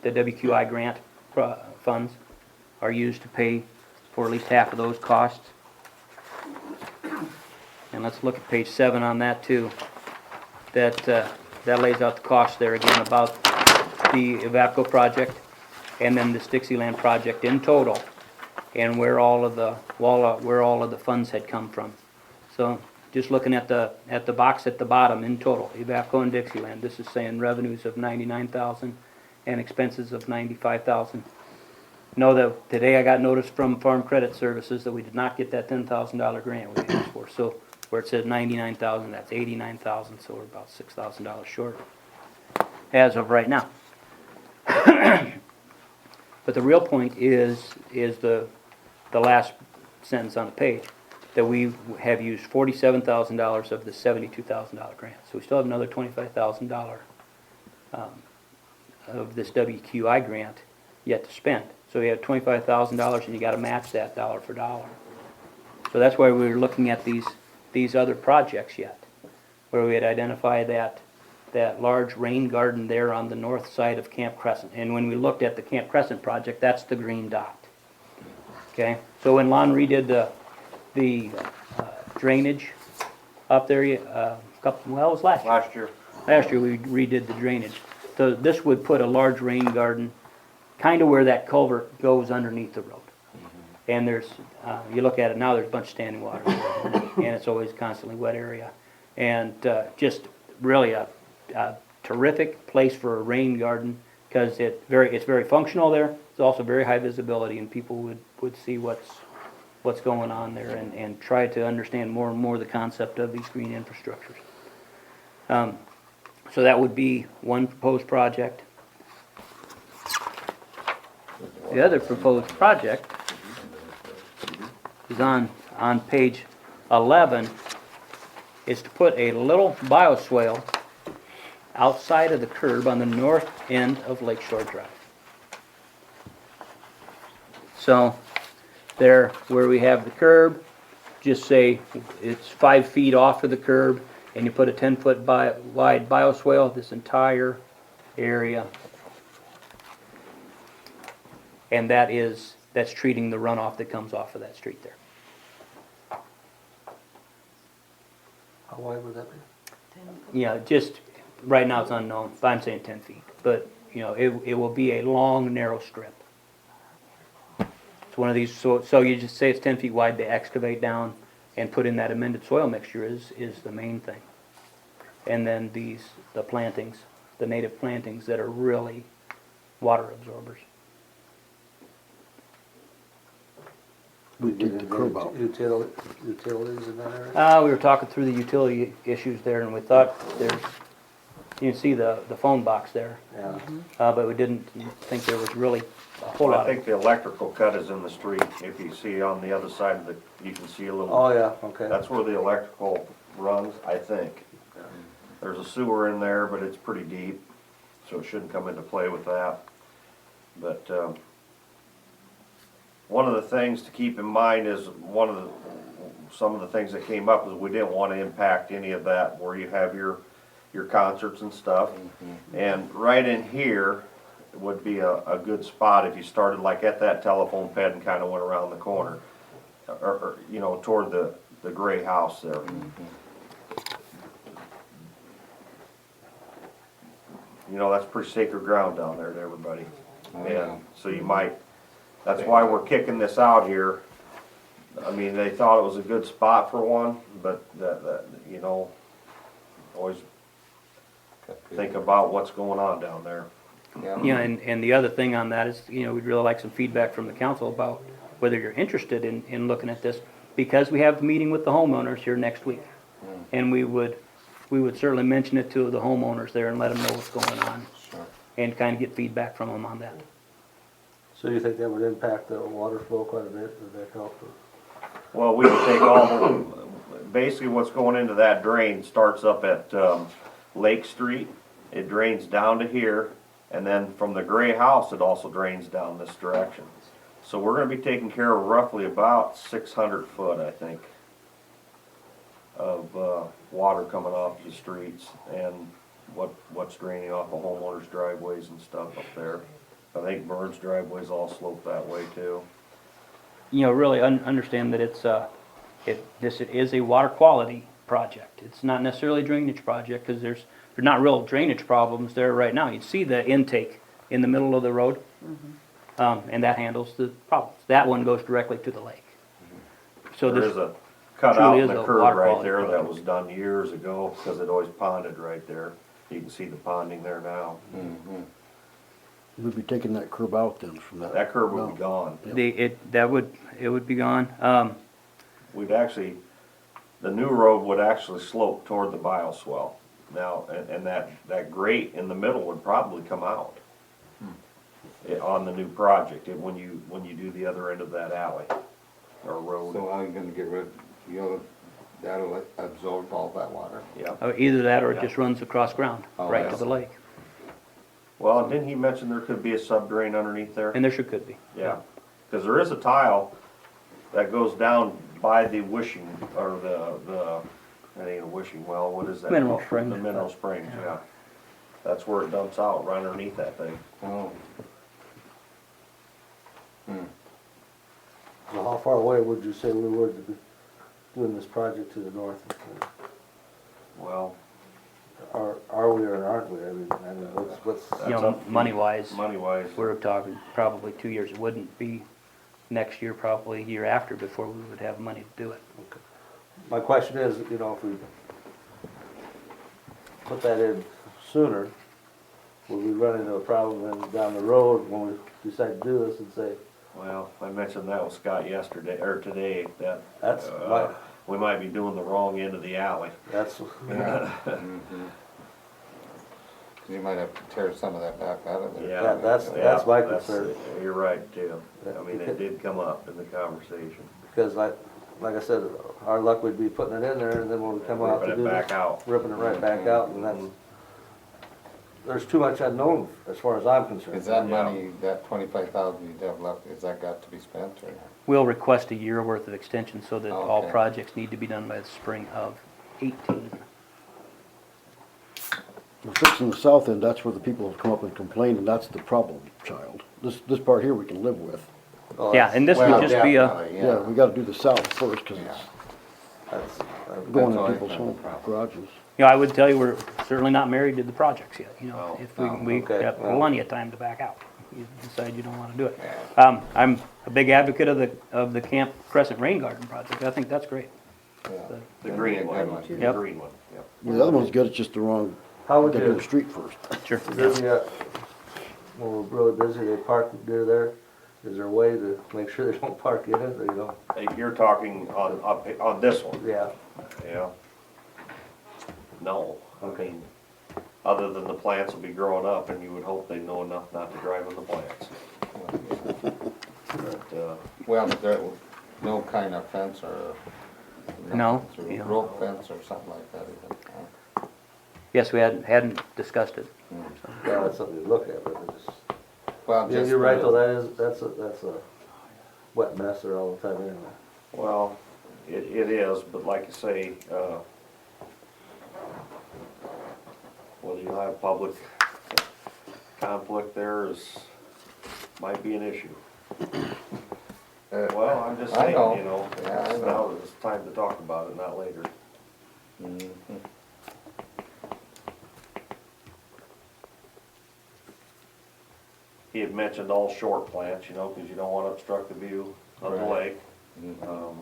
the WQI grant funds are used to pay for at least half of those costs. And let's look at page 7 on that too. That lays out the cost there again about the Evapco project and then this Dixieland project in total, and where all of the funds had come from. So just looking at the box at the bottom in total, Evapco and Dixieland, this is saying revenues of 99,000 and expenses of 95,000. Know that today I got notice from Farm Credit Services that we did not get that $10,000 grant we asked for. So where it said 99,000, that's 89,000, so we're about $6,000 short as of right now. But the real point is the last sentence on the page, that we have used $47,000 of the $72,000 grant. So we still have another $25,000 of this WQI grant yet to spend. So you have $25,000 and you gotta match that dollar for dollar. So that's why we were looking at these other projects yet, where we had identified that large rain garden there on the north side of Camp Crescent. And when we looked at the Camp Crescent project, that's the green dot. Okay, so when Lon redid the drainage up there, it was last year. Last year, Last year we redid the drainage. So this would put a large rain garden kind of where that culvert goes underneath the road. And there's, you look at it now, there's a bunch of standing water there, and it's always constantly wet area. And just really a terrific place for a rain garden, because it's very functional there. It's also very high visibility, and people would see what's going on there and try to understand more and more the concept of these green infrastructures. So that would be one proposed project. The other proposed project is on page 11, is to put a little bioswale outside of the curb on the north end of Lakeshore Drive. So there, where we have the curb, just say it's 5 feet off of the curb, and you put a 10-foot wide bioswale, this entire area. And that's treating the runoff that comes off of that street there. How wide would that be? Yeah, just, right now it's unknown, but I'm saying 10 feet. But, you know, it will be a long, narrow strip. It's one of these, so you just say it's 10 feet wide, they excavate down and put in that amended soil mixture is the main thing. And then the plantings, the native plantings that are really water absorbers. We take the curb out. Utilities in that area? We were talking through the utility issues there, and we thought you can see the phone box there, Yeah. but we didn't think there was really a whole well, lot I of. think the electrical cut is in the street. If you see on the other side of you can see a little. Oh, yeah, okay. That's where the electrical runs, I think. There's a sewer in there, but it's pretty deep, so it shouldn't come into play with that. But, one of the things to keep in mind is some of the things that came up is we didn't want to impact any of that where you have your concerts and stuff. And right in here would be a good spot if you started like at that telephone pad and kind of went around the corner. Or you know, toward the gray house there. You know, that's pretty sacred ground down there to everybody. And so you might, that's why we're kicking this out here. I mean, they thought it was a good spot for one, but that you know, always think about what's going on down there. Yeah, and the other thing on that is, you know, we'd really like some feedback from the council about whether you're interested in looking at this, because we have the meeting with the homeowners here next week. And we would certainly mention it to the homeowners there and let them know what's going on. Sure. And kind of get feedback from them on that. So you think that would impact the water flow quite a bit? Would that help? Well, we would take all basically what's going into that drain starts up at Lake Street. It drains down to here, and then from the gray house, it also drains down this direction. So we're gonna be taking care of roughly about 600 foot, I think, of water coming off the streets and what's draining off of homeowners' driveways and stuff up there. I think Burns' driveways all slope that way too. You know, really understand that this is a water quality project. It's not necessarily a drainage project, because there's not real drainage problems there right now. You'd see the intake in the middle of the road, and that handles the problems. That one goes directly to the lake. So There this, is a cut out truly in is the a curb water right quality there, that project. was done years ago, because it always ponded right there. You can see the ponding there now. Mhm. We'd be taking that curb out then from that. That curb would be No. gone. It would be gone. We'd actually, the new road would actually slope toward the bioswale. Now, and that grate in the middle would probably come out on the new project, when you do the other end of that alley or road. So how you gonna get rid, that'll absorb all that water? Yeah. Either that or it just runs across ground, Oh, right yeah. to the lake. Well, didn't he mention there could be a subdrain underneath there? And there sure could be. Yeah, because there is a tile that goes down by the wishing, or that ain't a wishing well, what is that? Mineral called? Springs. The mineral springs, yeah. That's where it dumps out, right underneath that thing. Oh. So how far away would you say we were to be doing this project to the north? Well, Are we or aren't we? I mean, what's, that's You know, up to money-wise, money-wise. we're talking probably 2 years. It wouldn't be next year, probably year after before we would have money to do it. my question is, you know, if we put that in sooner, will we run into a problem then down the road when we decide to do this and say, Well, I mentioned that with Scott yesterday, or today, that, that's we might be doing the wrong end of the alley. that's, Yeah. Mhm. You might have to tear some of that back out of there. Yeah. that's my concern. You're right, too. I mean, it did come up in the conversation. Because like I said, our luck would be putting it in there and then when we come out to Ripping do it back this, out. ripping it right back out and that's, there's too much unknown as far as I'm concerned. Is that money, that 25,000 you have left, is that got to be spent or not? We'll request a year worth of extension so that all Okay. projects need to be done by the spring of 18. We're fixing the south end, that's where the people have come up and complained, and that's the problem, child. This part here we can live with. Oh, Yeah, and this Well, would just be a, definitely, Yeah, we gotta do the south first, cause it's That's, going That's in always people's been a home problem. garages. you know, I would tell you, we're certainly not married to the projects yet, you know. Oh. If we okay. have Well. plenty of time to back out, you decide you don't wanna do it. Yeah. I'm a big advocate of the Camp Crescent Rain Garden project. I think that's great. Yeah. The That'd green be a good one, the Yep. green one, yep. Well, the other one's good, it's just the wrong, how would gotta do you, the street first. Sure. is there, when we're really busy, they park near there? Is there a way to make sure they don't park in it or you don't? Hey, you're talking on this one, Yeah, yeah? No, I Okay. mean, other than the plants will be growing up, and you would hope they know enough not to drive in the plants. But, Well, there, no kind of fence or. No, nothing, yeah. Rope fence or something like that even. Yes, we hadn't discussed it. yeah, that's something to look at, but it's just, Well, yeah, just. you're right though, that's a wet mess there all the time anyway. well, it is, but like I say, whether you have public conflict there might be an issue. Well, I'm just I saying, know. you know, Yeah, I know. now it's time to talk about it, not later. Mhm. He had mentioned all short plants, you know, because you don't want to obstruct the view of the Right. lake. Mhm.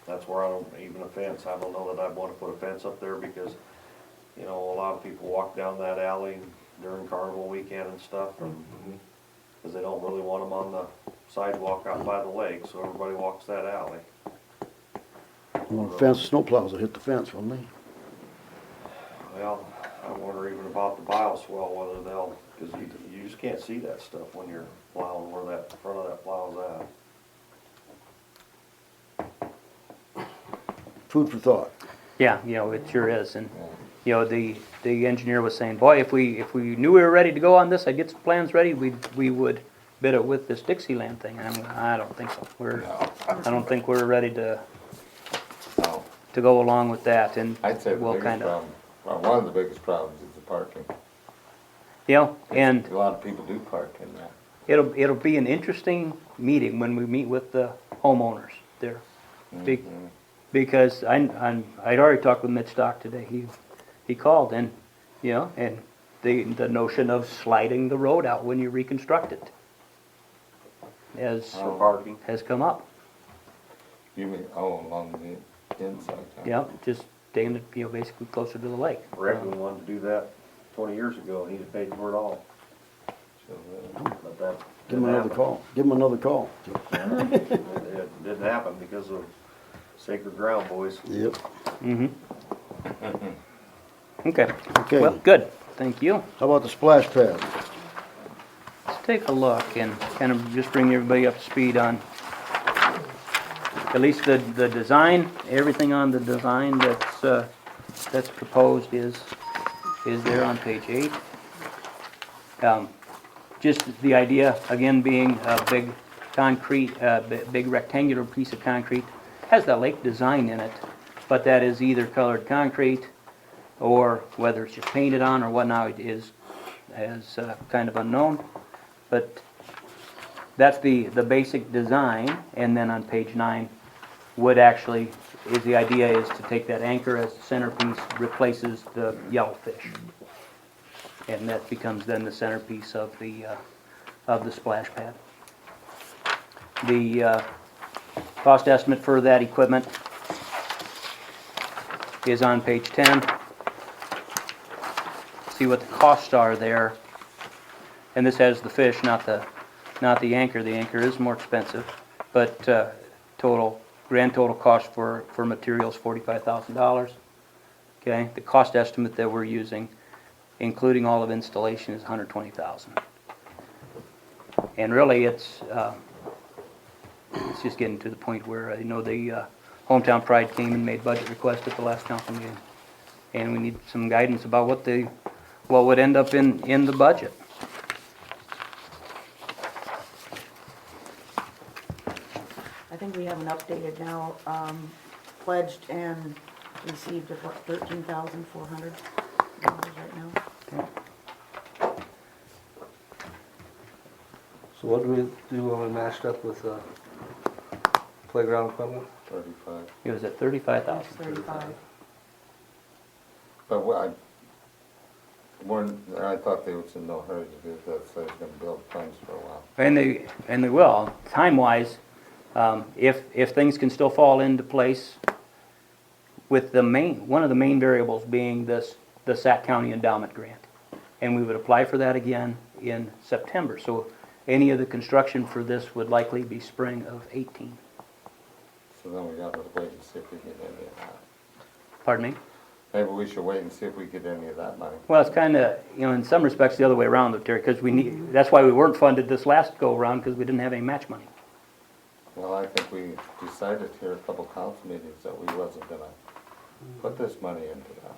That's where I don't, even a fence, I don't know that I'd want to put a fence up there because, you know, a lot of people walk down that alley during carnival weekend and stuff, and, because they don't really want them on the sidewalk out by the lake, so everybody walks that alley. Well, fence, snowplows will hit the fence, won't they? Well, I wonder even about the bioswale, whether they'll, because you just can't see that stuff when you're plowing where that front of that plow's at. Food for thought. Yeah, you know, it sure is. And, you know, the engineer was saying, boy, if we knew we were ready to go on this, I'd get some plans ready, we would bid it with this Dixieland thing. And I'm going, I don't think so. I don't think we're ready to No. go along with that. And I'd say the we'll biggest kinda, problem, well, one of the biggest problems is the parking. you know, and A lot of people do park in that. it'll be an interesting meeting when we meet with the homeowners there. Be- Mhm. Because I'd already talked with Mitch Stock today. He called and, you know, and the notion of sliding the road out when you reconstruct it For parking. has come up. You mean, oh, along the, inside. huh? Yep, just staying, basically closer to the lake. Rick, we wanted to do that 20 years ago, and he'd have paid for it all, So, but that Give them didn't another happen. call. Give them another call. It didn't happen because of sacred ground, boys. Yep. Mm-hmm. Okay, Okay. well, good, thank you. How about the splash pad? Let's take a look and kind of just bring everybody up to speed on at least the design, everything on the design that's proposed is there on page 8. Just the idea, again, being a big concrete, big rectangular piece of concrete, has that lake design in it, but that is either colored concrete or whether it's just painted on or whatnot is kind of unknown. But that's the basic design, and then on page 9 would actually, the idea is to take that anchor as the centerpiece, replaces the yellowfish. And that becomes then the centerpiece of the splash pad. The cost estimate for that equipment is on page 10. See what the costs are there. And this has the fish, not the anchor. The anchor is more expensive, but grand total cost for materials $45,000. Okay, the cost estimate that we're using, including all of installation, is $120,000. And really, it's just getting to the point where the Hometown Pride came and made budget requests at the last council meeting, and we need some guidance about what would end up in the budget. I think we have an updated now, pledged and received of what, $13,400 right now? So what do we do when we matched up with playground equipment? 35. It was at $35,000. That's 35. But I thought they was in no hurry to do that, so they're gonna build plans for a while. And they will, time-wise, if things can still fall into place with one of the main variables being the Sac County Endowment Grant. And we would apply for that again in September. So any of the construction for this would likely be spring of 18. So then we gotta wait and see if we get any of that. Pardon me? Maybe we should wait and see if we get any of that money. Well, it's kind of, in some respects, the other way around, though, Terry, because that's why we weren't funded this last go-around, because we didn't have any match money. Well, I think we decided here a couple council meetings that we wasn't gonna put this money into that.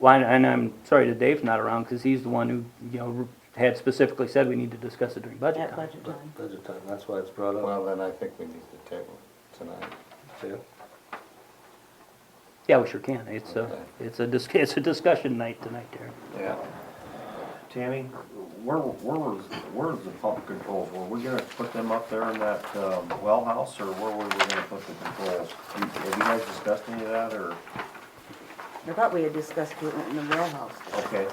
Well, and I'm sorry that Dave's not around, because he's the one who, had specifically said we need to discuss it during budget At time. budget time. Budget time, that's why it's brought up. Well, then I think we need to table it tonight. See? Yeah, we sure can. It's Okay. it's a discussion night tonight, Terry. Yeah. Tammy, where's the pump controls? Were we gonna put them up there in that, well house, or where were we gonna put the controls? Have you guys discussed any of that, or? I thought we had discussed doing it in the well house. Okay,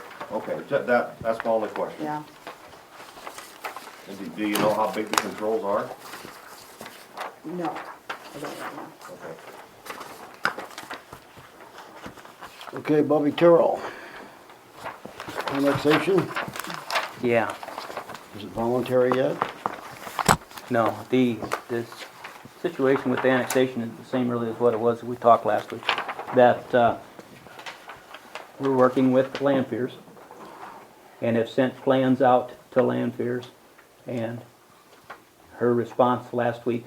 that's my only question. Yeah, And do you know how big the controls are? no, I don't right now. Okay. Okay, Bobby Terrell. Annexation, Yeah. is it voluntary yet? No, the situation with the annexation is the same really as what it was we talked last week. That we're working with Lanfears and have sent plans out to Lanfears, and her response last week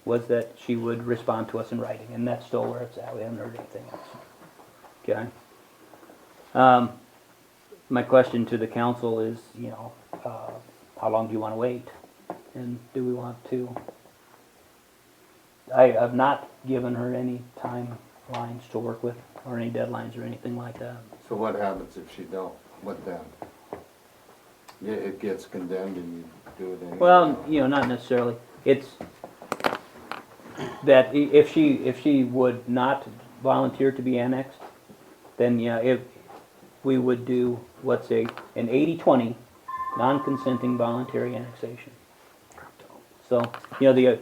was that she would respond to us in writing, and that's still where it's at. We haven't heard anything else. Okay? My question to the council is, how long do you want to wait? And do we want to? I've not given her any timelines to work with, or any deadlines or anything like that. So what happens if she don't? What then? Yeah, it gets condemned and you do it anyway? Well, not necessarily. It's that if she would not volunteer to be annexed, then if we would do what's an 80-20 non-consenting voluntary annexation. So, the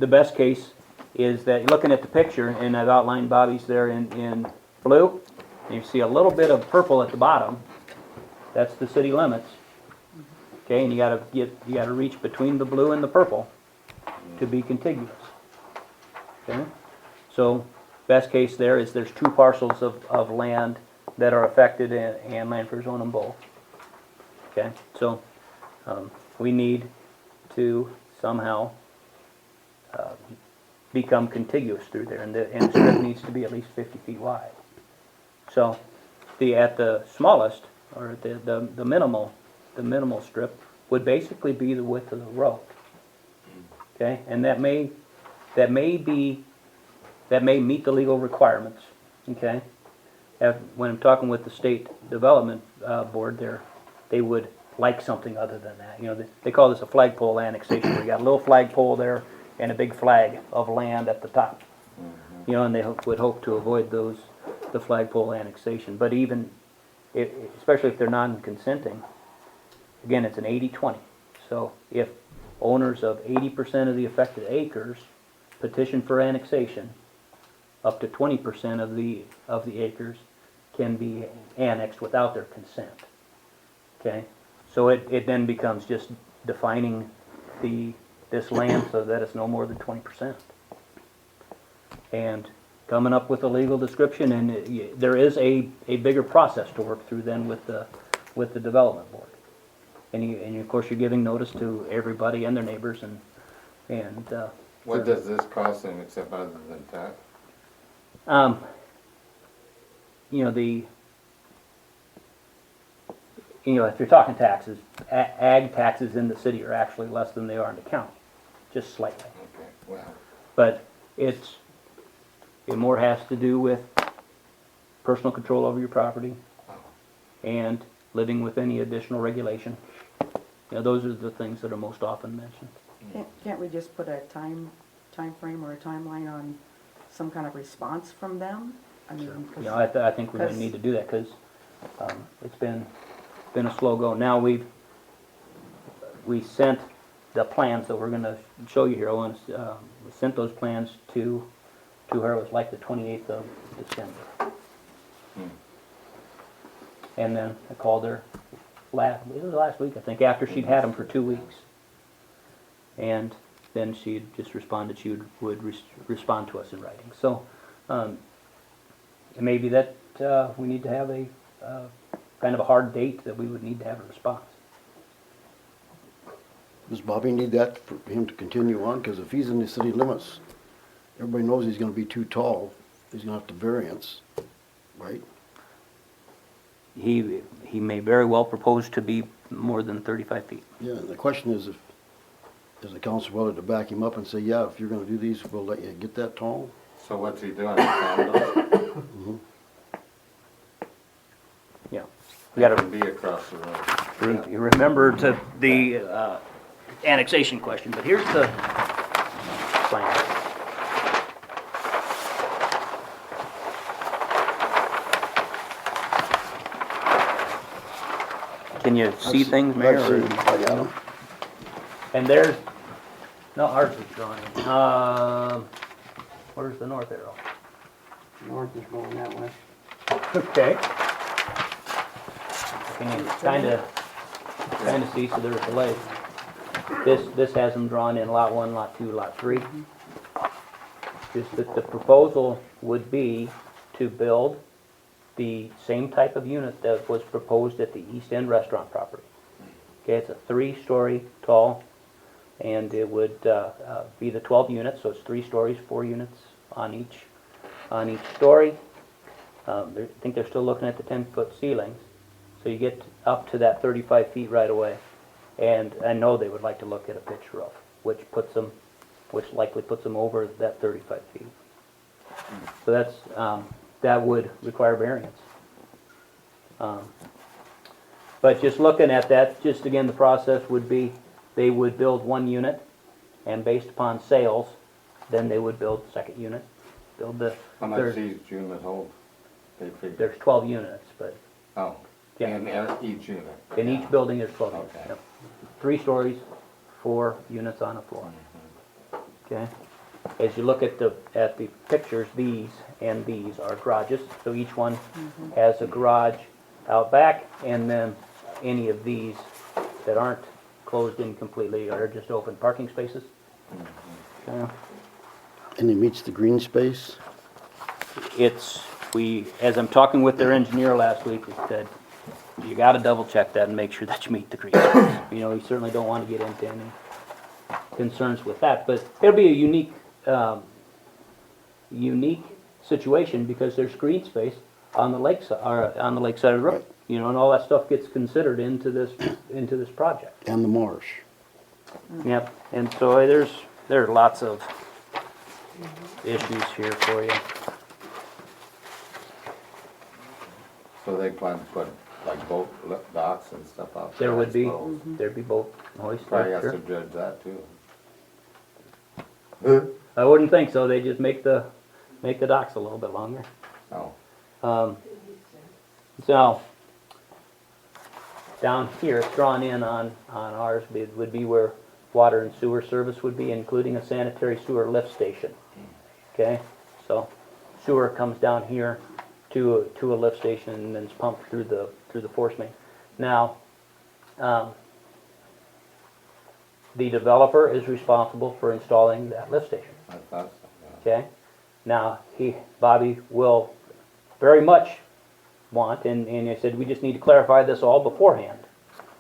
best case is that you're looking at the picture, and I've outlined Bobby's there in blue, and you see a little bit of purple at the bottom. That's the city limits. Okay, and you gotta reach between the blue and the purple to be contiguous. Okay, so best case there is there's two parcels of land that are affected, and Lanford's own them both. Okay, so we need to somehow become contiguous through there, and the strip needs to be at least 50 feet wide. So at the smallest, or at the minimal strip would basically be the width of the road. Okay, and that may meet the legal requirements. Okay, when I'm talking with the state development board, they would like something other than that. You know, they call this a flagpole annexation. We got a little flagpole there and a big flag of land at the top. You know, and they would hope to avoid the flagpole annexation. But even, especially if they're non-consenting, again, it's an 80-20. So if owners of 80% of the affected acres petition for annexation, up to 20% of the acres can be annexed without their consent. Okay, so it then becomes just defining this land so that it's no more than 20%. And coming up with a legal description, and there is a bigger process to work through then with the development board. And of course you're giving notice to everybody and their neighbors, and What does this cost them except other than tax? If you're talking taxes, ag taxes in the city are actually less than they are in the county, just slightly. Okay, well, But it more has to do with personal control over your property and living with any additional regulation. You know, those are the things that are most often mentioned. Can't we just put a time frame or a timeline on some kind of response from them? I mean, 'cause- You know, I think we're gonna need to do that, because it's been a slow go. Now we sent the plans that we're gonna show you here. We sent those plans to her. It was like the 28th of December. And then I called her last week, I think, after she'd had them for 2 weeks. And then she just responded she would respond to us in writing. So it may be that we need to have a kind of a hard date that we would need to have a response. Does Bobby need that for him to continue on? Because if he's in the city limits, everybody knows he's gonna be too tall. He's gonna have to variance, right? He may very well propose to be more than 35 feet. Yeah, and the question is is the council willing to back him up and say, yeah, if you're gonna do these, we'll let you get that tall? so what's he doing, condos? Yeah. We gotta Be across the road. you remember to the annexation question, but here's the plan. Can you see things, Mayor? I've seen- I got 'em. And there's, no, ours is drawn in. Where's the north arrow? North is going that way. Okay. Can you kinda see, so there's a lake. This has them drawn in lot 1, lot 2, lot 3. Just that the proposal would be to build the same type of unit that was proposed at the East End restaurant property. Okay, it's a 3-story tall, and it would be the 12 units, so it's 3 stories, 4 units on each story. I think they're still looking at the 10-foot ceilings, so you get up to that 35 feet right away. And I know they would like to look at a pitch roof, which likely puts them over that 35 feet. So that would require variance. But just looking at that, just again, the process would be, they would build 1 unit, and based upon sales, then they would build the 2nd unit, build the How much third. each unit hold? They figure, There's 12 units, but oh, Yeah. in each unit. in each building there's 12 units. Okay. Yep. 3 stories, 4 units on a floor. Okay? as you look at the pictures, these and these are garages. So each one has a garage out back, and then any of these that aren't closed in completely are just open parking spaces. Okay. And it meets the green space? As I'm talking with their engineer last week, he said, you gotta double check that and make sure that you meet the green space. You know, you certainly don't wanna get into any concerns with that, but it'll be a unique situation because there's green space on the lakeside, or on the lakeside of the road. You know, and all that stuff gets considered into this project. And the marsh. Yep, and so there's lots of issues here for you. So they plan to put like boat docks and stuff out there? There would I be, suppose. there'd be boat hoist Probably there, has sure. to judge that too. I wouldn't think so, they just make the docks a little bit longer. Oh, So, down here, it's drawn in on ours, would be where water and sewer service would be, including a sanitary sewer lift station. Okay, so sewer comes down here to a lift station and then it's pumped through the force main. Now, the developer is responsible for installing that lift station. I thought so, yeah. Okay, now Bobby will very much want, and I said, we just need to clarify this all beforehand.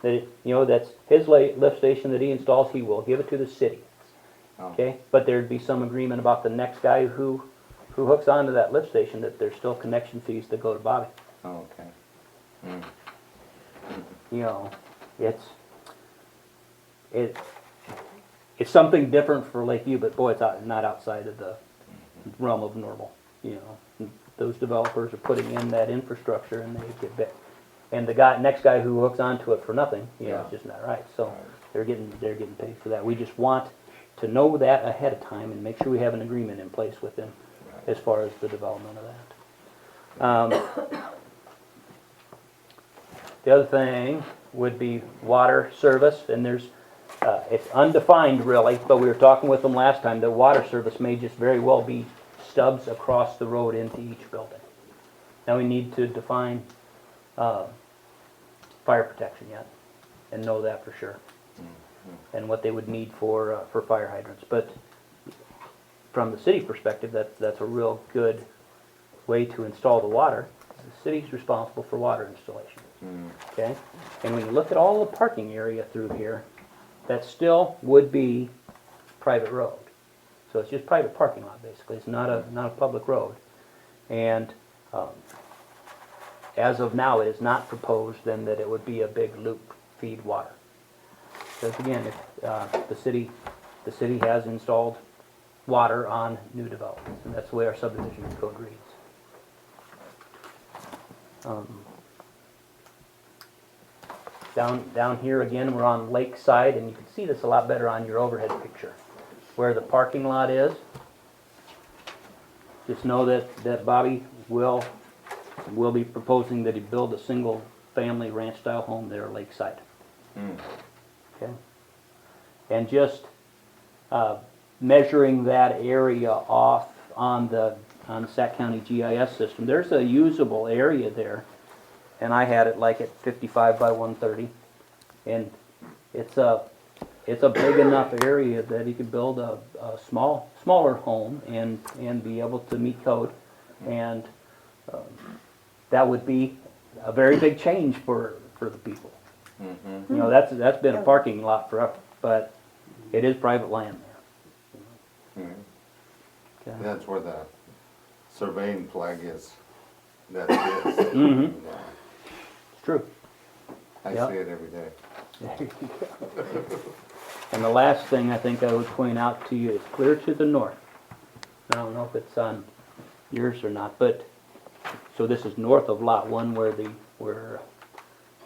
That, that's his lift station that he installs, he will give it to the city. Oh. Okay, but there'd be some agreement about the next guy who hooks onto that lift station, that there's still connection fees that go to Bobby. Oh, okay. Mm. It's something different for Lakeview, but boy, it's not outside of the realm of normal, Those developers are putting in that infrastructure and they get bit. And the next guy who hooks onto it for nothing, it's just not right. So they're getting paid for that. We just want to know that ahead of time and make sure we have an agreement in place with them as far as the development of that. The other thing would be water service, and it's undefined really, but we were talking with them last time, that water service may just very well be stubs across the road into each building. Now we need to define fire protection yet, and know that for sure, and what they would need for fire hydrants. But from the city perspective, that's a real good way to install the water. The city's responsible for water installation. Okay, and when you look at all the parking area through here, that still would be private road. So it's just private parking lot basically. It's not a public road. And as of now, it is not proposed then that it would be a big loop feed water. Because again, if the city has installed water on new developments, and that's the way our subdivision code reads. Down here again, we're on Lakeside, and you can see this a lot better on your overhead picture. Where the parking lot is, just know that Bobby will be proposing that he build a single family ranch style home there Lakeside. Okay, and just measuring that area off on the Sac County GIS system, there's a usable area there, and I had it like at 55 by 130, and it's a big enough area that you could build a smaller home and be able to meet code, and that would be a very big change for the people. That's been a parking lot forever, but it is private land there. Okay. That's where the surveying flag is. That is. It's true. I Yep. see it every day. And the last thing I think I would point out to you is clear to the north. I don't know if it's on yours or not, but so this is north of Lot 1 where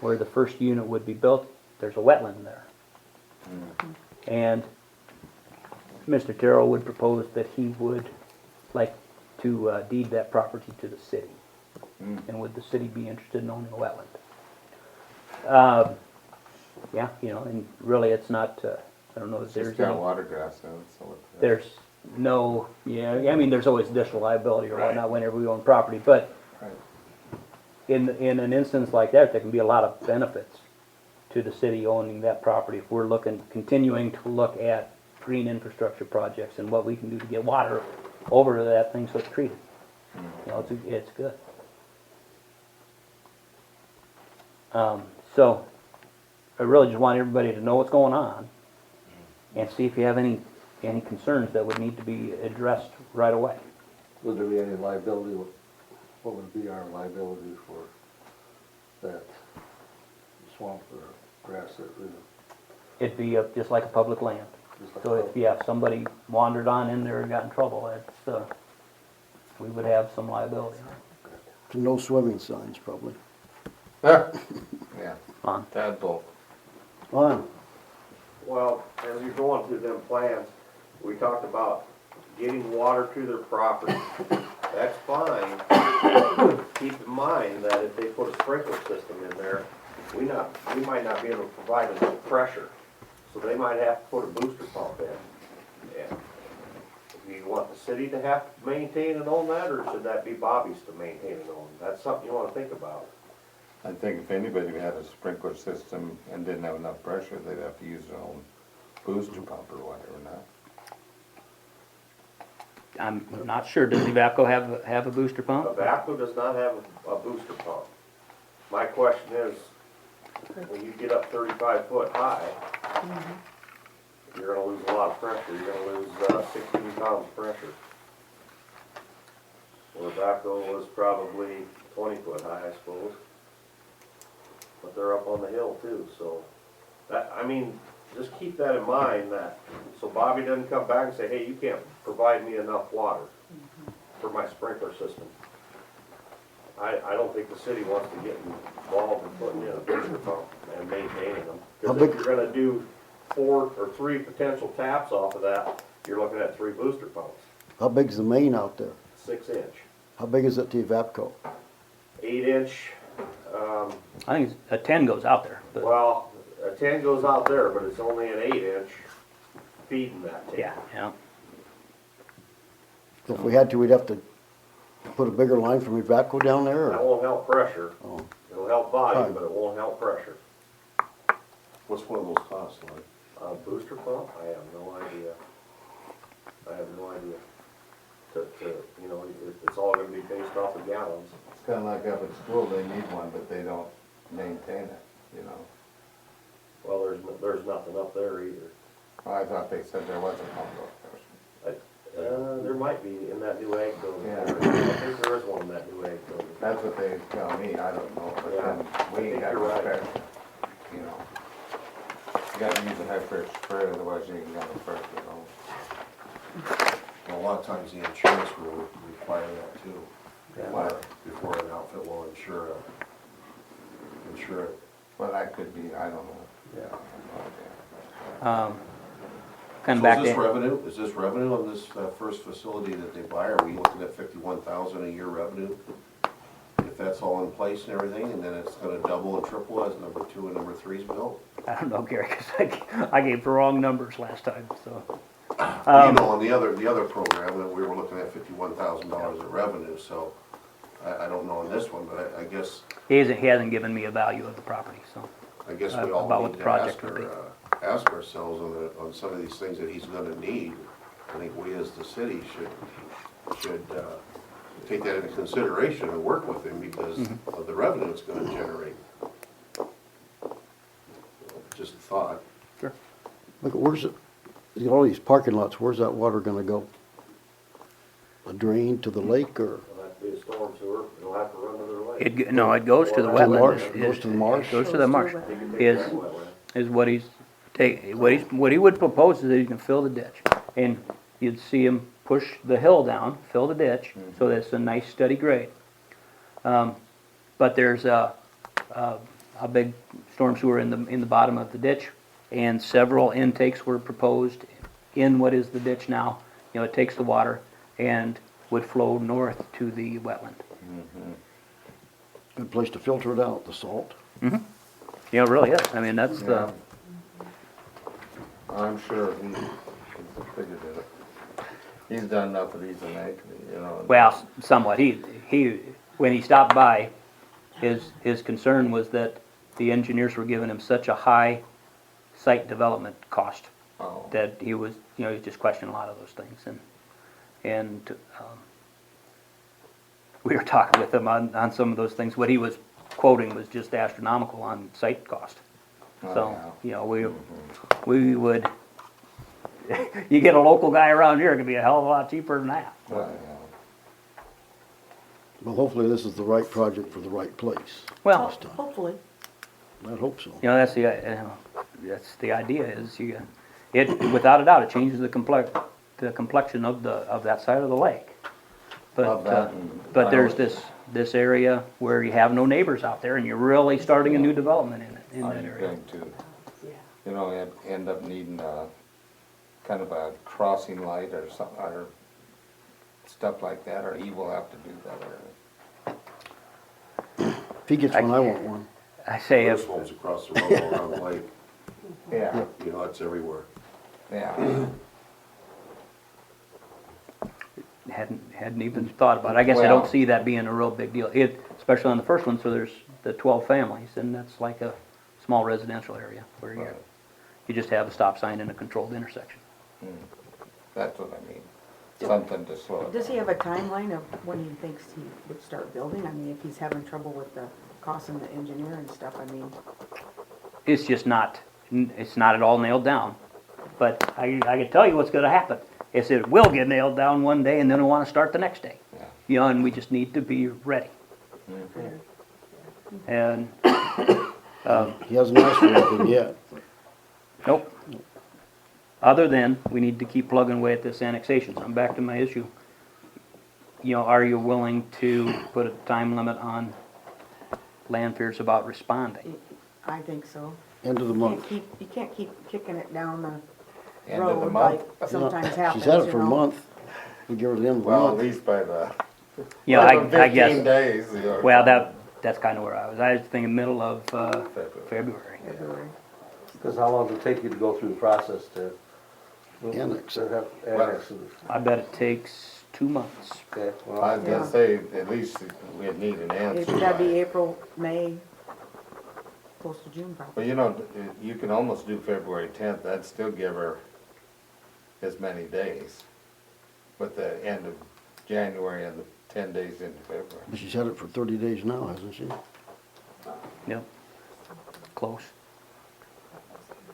the first unit would be built. There's a wetland there. And Mr. Terrell would propose that he would like to deed that property to the city. And would the city be interested in owning a wetland? Yeah, and really it's not, I don't know if It's there's just got any, water grass in it, so. there's no, yeah, I mean, there's always additional liability or whatnot whenever we own property, but Right. in an instance like that, there can be a lot of benefits to the city owning that property if we're continuing to look at green infrastructure projects and what we can do to get water over to that thing so it's treated. You know, it's good. So, I really just want everybody to know what's going on and see if you have any concerns that would need to be addressed right away. Would there be any liability, what would be our liability for that swamp or grass that we, It'd be just like a public land. just like? So if somebody wandered on in there and got in trouble, we would have some liability No swimming signs, probably. Yeah, on. tadpole. On. Well, as you're going through them plans, we talked about getting water to their property. That's fine. Keep in mind that if they put a sprinkler system in there, we might not be able to provide enough pressure. So they might have to put a booster pump in. And do you want the city to have to maintain and own that, or should that be Bobby's to maintain and own? That's something you wanna think about. I think if anybody had a sprinkler system and didn't have enough pressure, they'd have to use their own booster pump or whatever, not. I'm not sure, does Evapco have a booster pump? Tobacco does not have a booster pump. My question is, when you get up 35 foot high, you're gonna lose a lot of pressure. You're gonna lose 16 pounds of pressure. Well, Tobacco was probably 20 foot high, I suppose. But they're up on the hill too, so that, I mean, just keep that in mind, that, so Bobby doesn't come back and say, hey, you can't provide me enough water for my sprinkler system. I don't think the city wants to get involved in putting in a booster pump and maintaining them. How Because if big- you're gonna do 4 or 3 potential taps off of that, you're looking at 3 booster pumps, How big's the main out there? 6 inch, How big is it to Evapco? 8 inch, I think a 10 goes out there, but, well, a 10 goes out there, but it's only an 8 inch feeding that 10. yeah. So if we had to, we'd have to put a bigger line from Evapco down there, That or? won't help pressure. Oh. It'll help volume, Fine. but it won't help pressure. What's one of those cost like? A booster pump, I have no idea. I have no idea. You know, it's all gonna be based off of gallons. It's kinda like up at school, they need one, but they don't maintain it, you know. Well, there's nothing up there either. I thought they said there was a pump up there. There might be in that new ag building. Yeah. I think there is one in that new ag building. That's what they tell me, I don't know, but Yeah, then I we think got you're right. respect, you know. You gotta use a high pressure sprayer, otherwise you ain't gonna pressure, you know. Well, a lot of times the insurance will require that too. Why? Before an outfit will insure it. Well, that could be, I don't know. Yeah. Kind of So back is this to, revenue, is this revenue on this first facility that they buy, are we looking at 51,000 a year revenue? If that's all in place and everything, and then it's gonna double and triple as number 2 and number 3's built? I don't know, Gary, 'cause I gave the wrong numbers last time, so. You know, on the other program, that we were looking at $51,000 of revenue, so I don't know on this one, but I guess, He hasn't given me a value of the property, so. we About all what need the to project would be. ask ourselves on some of these things that he's gonna need. I think we as the city should take that into consideration and work with him because of the revenue it's gonna generate. Just a thought. Sure. Look, where's it, all these parking lots, where's that water gonna go? A drain to the lake, or? It'll have to be a storm sewer, it'll have to run to their lake. No, it goes to the Or the wetland. marsh? It goes to the marsh? It goes to the marsh. You can take Is, that wetland. is what he would propose is that you can fill the ditch. And you'd see him push the hill down, fill the ditch, so that it's a nice steady grade. But there's a big storm sewer in the bottom of the ditch, and several intakes were proposed in what is the ditch now. You know, it takes the water and would flow north to the wetland. Good place to filter it out, the salt. You know, it really is. I mean, that's the, I'm sure he figured it. He's done enough of these and that, you know. Well, somewhat. When he stopped by, his concern was that the engineers were giving him such a high site development cost Oh, that he was, he was just questioning a lot of those things. And we were talking with him on some of those things. What he was quoting was just astronomical on site cost. oh, So, yeah. you know, we would, you get a local guy around here, it could be a hell of a lot cheaper than that. Well, yeah. Well, hopefully this is the right project for the right place. Well, this time. Hopefully. I hope so. you know, that's the idea is without a doubt, it changes the complexion of that side of the lake. Well, But, that and but there's I this area where you have no neighbors out there and you're really starting a new development in Are that you area. going to, you know, end up needing kind of a crossing light or some, or stuff like that, or he will have to do that, or? If he gets one, I want one. I say There's if, homes across the road around the lake, Yeah, you know, it's everywhere. yeah. hadn't even thought about it. I guess I Well- don't see that being a real big deal. Especially on the first one, so there's the 12 families and that's like a small residential area where Right. you just have a stop sign and a controlled intersection. That's what I mean, something to slow it Does he down. have a timeline of when he thinks he would start building? I mean, if he's having trouble with the cost and the engineer and stuff, I mean, It's just not, it's not at all nailed down. But I can tell you what's gonna happen. Is it will get nailed down one day and then we'll wanna start the next day. Yeah. You know, and we just need to be ready. And, He hasn't asked for anything yet. nope. Other than, we need to keep plugging away at this annexation. So I'm back to my issue. You know, are you willing to put a time limit on Lanfear's about responding? I think so. End of the month. You can't keep kicking it down the End of the road month? like sometimes happens, She's had it you for a know? month. We give her the end of the Well, at month. least by the, You know, by the I 15 guess, days. You know, well, that's kinda where I was thinking middle of, February. February. Cause how long does it take you to go through the process to? Annex. to have annex it? I bet it takes 2 months. Okay, I well, was gonna say, at least we'd need an answer. That'd be by- April, May, close to June probably. But you know, you can almost do February 10th, that'd still give her as many days. With the end of January and the 10 days into February. But she's had it for 30 days now, hasn't she? Yep. Close.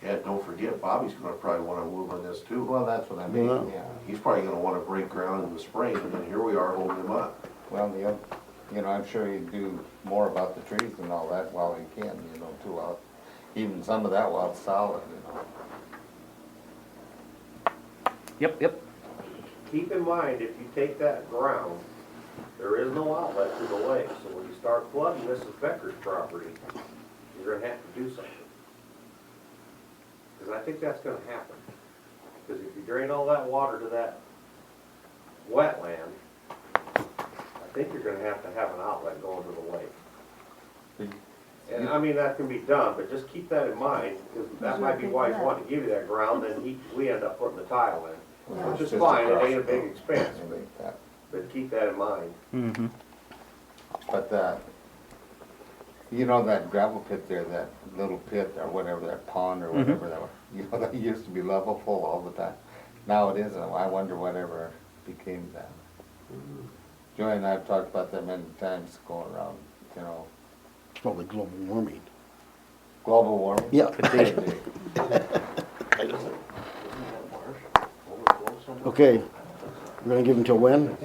Yeah, don't forget, Bobby's gonna probably wanna move on this too. Well, that's what I mean, Yeah. yeah. He's probably gonna wanna break ground in the spring, and then here we are holding him up. Well, you know, I'm sure he'd do more about the trees and all that while he can, you know, too, even some of that while it's solid, you know. Yep. Keep in mind, if you take that ground, there is no outlet to the lake, so when you start flooding Mrs. Becker's property, you're gonna have to do something. Cause I think that's gonna happen. Cause if you drain all that water to that wetland, I think you're gonna have to have an outlet going to the lake. And I mean, that can be done, but just keep that in mind, cause that might be why he's wanting to give you that ground, then we end up putting the tile in. Well, Which it's is just fine, it across ain't a the big road. expense, I think that- but keep that in mind. Mm-hmm. But that, you know, that gravel pit there, that little pit or whatever, that pond or whatever that was, you know, that used to be level full all the time. Now it isn't, I wonder whatever became of that. Joy and I have talked about that many times going around, you know, It's probably global warming. global warming. Yeah. Could be. Okay, we're gonna give him till when?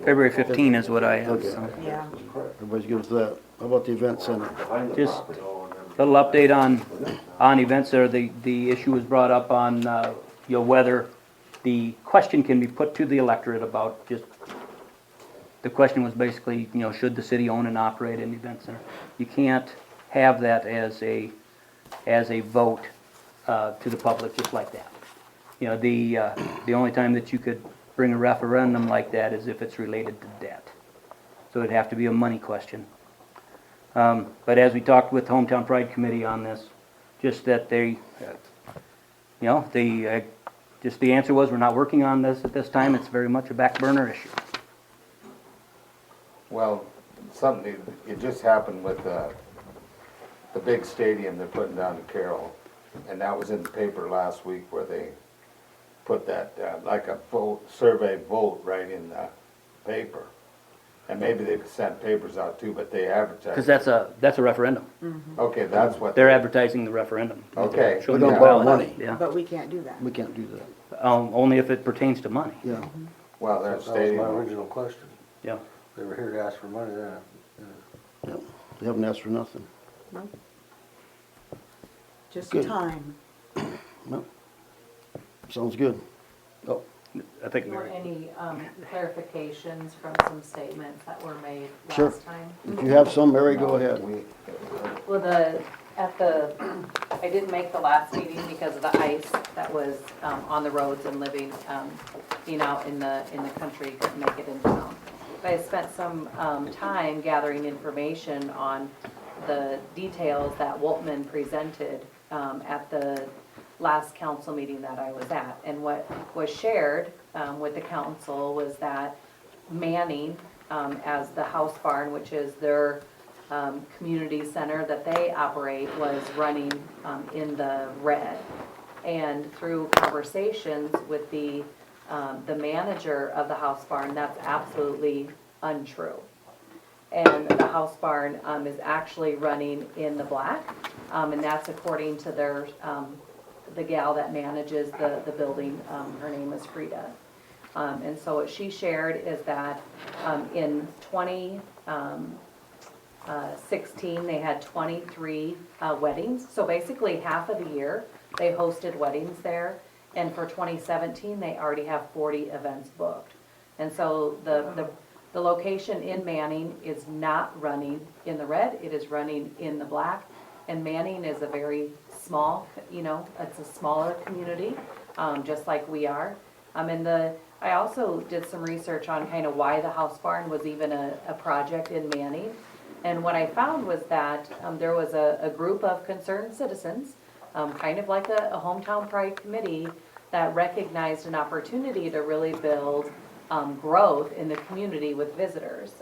February 15 is what I have, Okay. so. Yeah. Everybody's good with that. How about the event center? Just a little update on events there. The issue was brought up on, you know, whether the question can be put to the electorate about just, the question was basically, you know, should the city own and operate an event center? You can't have that as a vote to the public just like that. You know, the only time that you could bring a referendum like that is if it's related to debt. So it'd have to be a money question. But as we talked with the Hometown Pride Committee on this, just that they, you know, Just the answer was, we're not working on this at this time, it's very much a back burner issue. Well, something, it just happened with the big stadium they're putting down in Carroll. And that was in the paper last week where they put that, like a vote, survey vote right in the paper. And maybe they've sent papers out too, but they advertise. Because that's a referendum. Okay, that's what. They're advertising the referendum. Okay. Showing We don't the borrow ballot. money. Yeah, But we can't do that. We can't do that. only if it pertains to money. Yeah, Well, their That was my stadium. original question. Yeah. They were here to ask for money then. yeah. They haven't asked for nothing. Just Good. time. No. Sounds good. Oh, I think Do you want any clarifications from some statements that were made Sure. last time? if you have some, Mary, go ahead. Well, I didn't make the last meeting because of the ice that was on the roads and living, being out in the country, couldn't make it in town. But I spent some time gathering information on the details that Waltman presented at the last council meeting that I was at. And what was shared with the council was that Manning, as the house barn, which is their community center that they operate, was running in the red. And through conversations with the manager of the house barn, that's absolutely untrue. And the house barn is actually running in the black, and that's according to their, the gal that manages the building, her name is Frida. And so what she shared is that in 2016, they had 23 weddings. So basically half of the year, they hosted weddings there. And for 2017, they already have 40 events booked. And so the location in Manning is not running in the red, it is running in the black. And Manning is a very small, it's a smaller community, just like we are. I also did some research on kind of why the house barn was even a project in Manning. And what I found was that there was a group of concerned citizens, kind of like a hometown pride committee, that recognized an opportunity to really build growth in the community with visitors.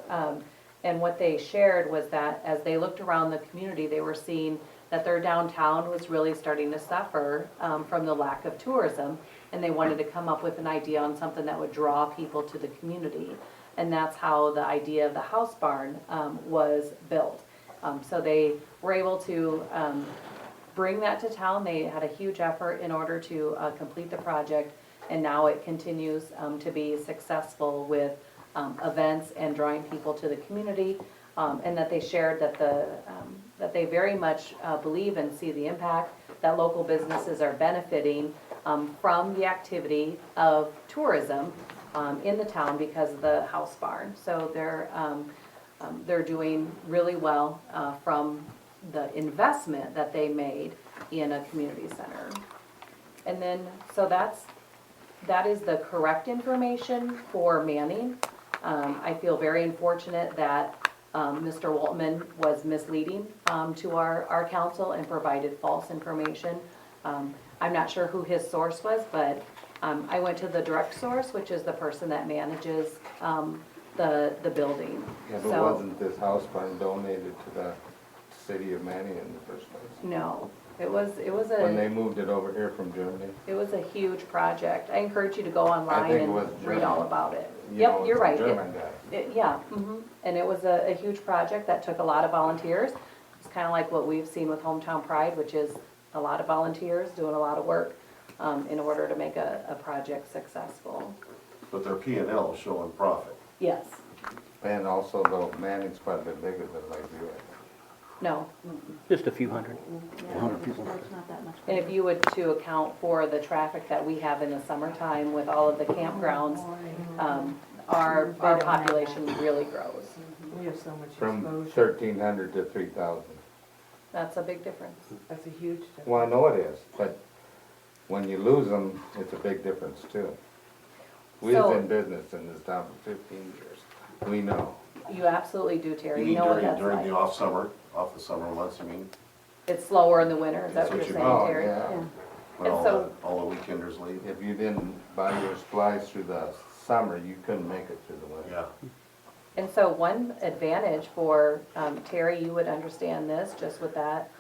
And what they shared was that as they looked around the community, they were seeing that their downtown was really starting to suffer from the lack of tourism, and they wanted to come up with an idea on something that would draw people to the community. And that's how the idea of the house barn was built. So they were able to bring that to town. They had a huge effort in order to complete the project, and now it continues to be successful with events and drawing people to the community, and that they shared that that they very much believe and see the impact that local businesses are benefiting from the activity of tourism in the town because of the house barn. So they're doing really well from the investment that they made in a community center. And then, so that is the correct information for Manning. I feel very unfortunate that Mr. Waltman was misleading to our council and provided false information. I'm not sure who his source was, but I went to the direct source, which is the person that manages the building. Yeah, but So- wasn't this house barn donated to the city of Manning in the first place? No, it was When they a, moved it over here from Germany? it was a huge project. I encourage you to go online think it and was read German. all about it. You Yep, know, you're right. German guy. Yeah, and it was a huge project that took a lot of volunteers. It's kind of like what we've seen with Hometown Pride, which is a lot of volunteers doing a lot of work in order to make a project successful. But their P and L is showing profit. Yes, And also though Manning's quite a bit bigger than Lakeview. no, Just a few hundred. Yeah, 100 people. It's not that much. and if you would to account for the traffic that we have in the summertime with all of the campgrounds, our population really grows. We have so much From exposure. 1,300 to 3,000. That's a big difference. That's a huge difference. Well, I know it is, but when you lose them, it's a big difference too. We've So- been in business in this town for 15 years. We know. You absolutely do, You Terry. You mean know what during, that's during the like. off the summer months, I mean? It's slower in the winter, is that That's what what you're you saying, Oh, Terry? yeah. when And so- all the weekenders leave. If you didn't buy your supplies through the summer, you couldn't make it through the winter. Yeah. And so one advantage for, Terry, you would understand this, just with that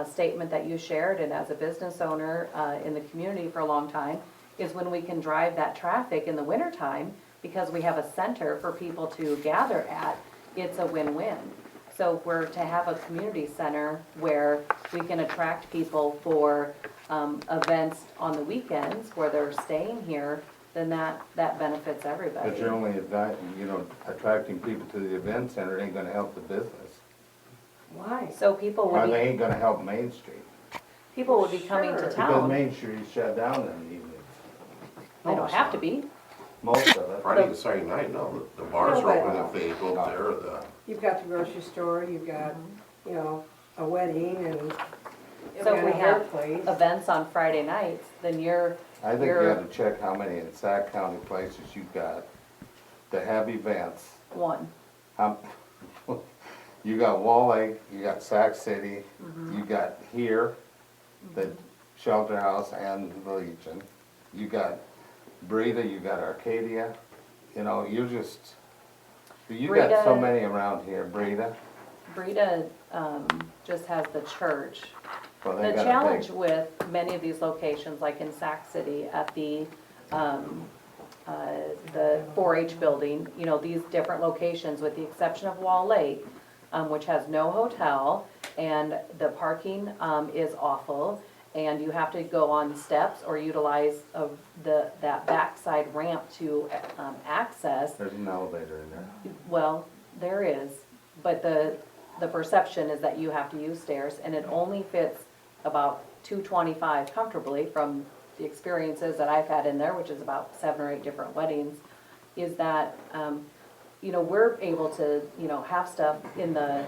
statement that you shared, and as a business owner in the community for a long time, is when we can drive that traffic in the wintertime, because we have a center for people to gather at, it's a win-win. So if we're to have a community center where we can attract people for events on the weekends, where they're staying here, then that benefits everybody. But you're only, attracting people to the event center ain't gonna help the business. Why? So people Or would they be, ain't gonna help Main Street. people would be coming to Sure. Because town. Main Street's shut down in the evenings, They don't have to be. most of it. Friday and Saturday night, no, the bars No, are but- open if they go up there, You've got the grocery store, you've got, you know, a wedding and you've So got if we a have hair place. events on Friday nights, then I think you You're- ought to check how many in Sac County places you've got to have events. one. How- You got Wall Lake, you got Sac City, you got here, the Shelter House and the Legion. You got Breda, you got Arcadia, you're just, you got so Breda- many around here, Breda. Breda just has the church. Well, they The got a challenge big- with many of these locations, like in Sac City at the 4-H building, these different locations, with the exception of Wall Lake, which has no hotel, and the parking is awful, and you have to go on steps or utilize that backside ramp to access. There's an elevator in there. Well, there is, but the perception is that you have to use stairs, and it only fits about 225 comfortably from the experiences that I've had in there, which is about 7 or 8 different weddings, is that, we're able to, have stuff in the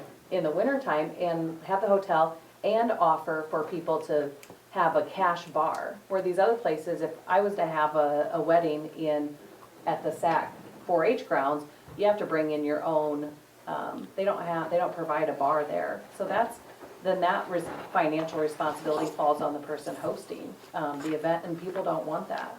wintertime and have the hotel and offer for people to have a cash bar, where these other places, if I was to have a wedding at the SAC 4-H grounds, you have to bring in your own, they don't provide a bar there. So then that financial responsibility falls on the person hosting the event, and people don't want that.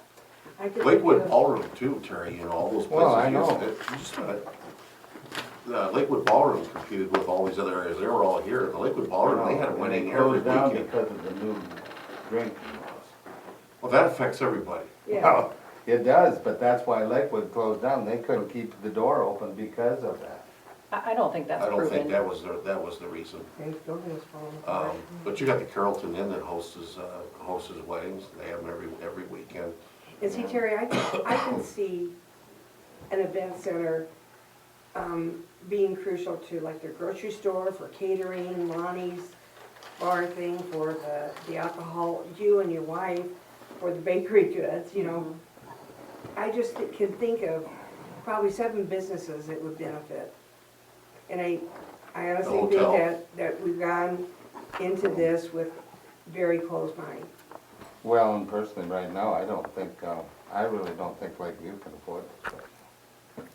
I could Lakewood think of- Ballroom too, Terry, all those Well, I places know. use it. You just Lakewood Ballroom competed with all these other areas, they were all here, the Lakewood Ballroom, they had a And wedding they every closed down weekend. because of the new drinking laws. Well, that affects everybody. Yeah, Well, it does, but that's why Lakewood closed down. They couldn't keep the door open because of that. I don't think that's I don't think proven. that was the reason. Thanksgiving is falling apart. But you got the Carrollton Inn that hosts his weddings, they have them every weekend. And see, Terry, I can see an event center, being crucial to like their grocery store, for catering, Lonnie's bar thing, for the alcohol, you and your wife, for the bakery goods, I just can think of probably 7 businesses that would benefit. And I honestly think hotel. that we've gone into this with very closed mind. Well, and personally, right now, I really don't think Lakeview can afford it.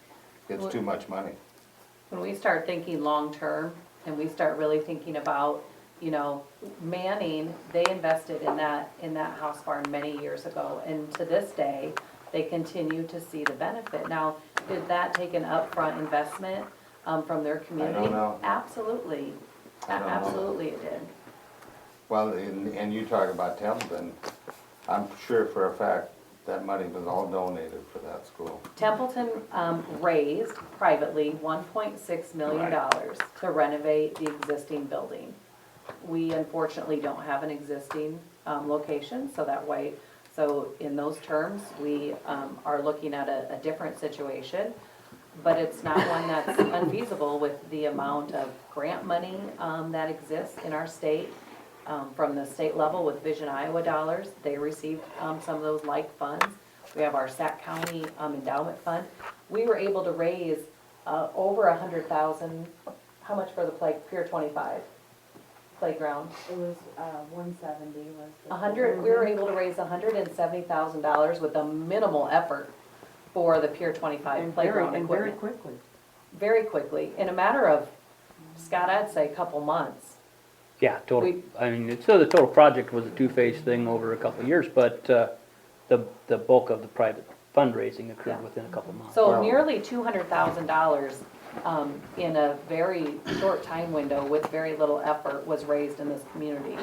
It's too much money. When we start thinking long-term, and we start really thinking about, Manning, they invested in that house barn many years ago, and to this day, they continue to see the benefit. Now, did that take an upfront investment from their community? know. Absolutely. I don't know. Absolutely it did. Well, and you talk about Templeton, I'm sure for a fact that money was all donated for that school. Templeton raised privately $1.6 million to renovate the existing building. We unfortunately don't have an existing location, so in those terms, we are looking at a different situation. But it's not one that's unfeasible with the amount of grant money that exists in our state. From the state level with Vision Iowa dollars, they received some of those like funds. We have our Sac County Endowment Fund. We were able to raise over $100,000. How much for the Pier 25 playground? It was, 170 was the. 100. We were able to raise $170,000 with a minimal effort for the Pier 25 And playground very equipment. quickly. Very quickly, in a matter of, Scott, I'd say a couple months. Yeah, total, We- I mean, so the total project was a two-phase thing over a couple of years, but, the bulk of the private fundraising Yeah. occurred within a couple of months. So nearly $200,000 in a very short time window with very little effort was raised in this community.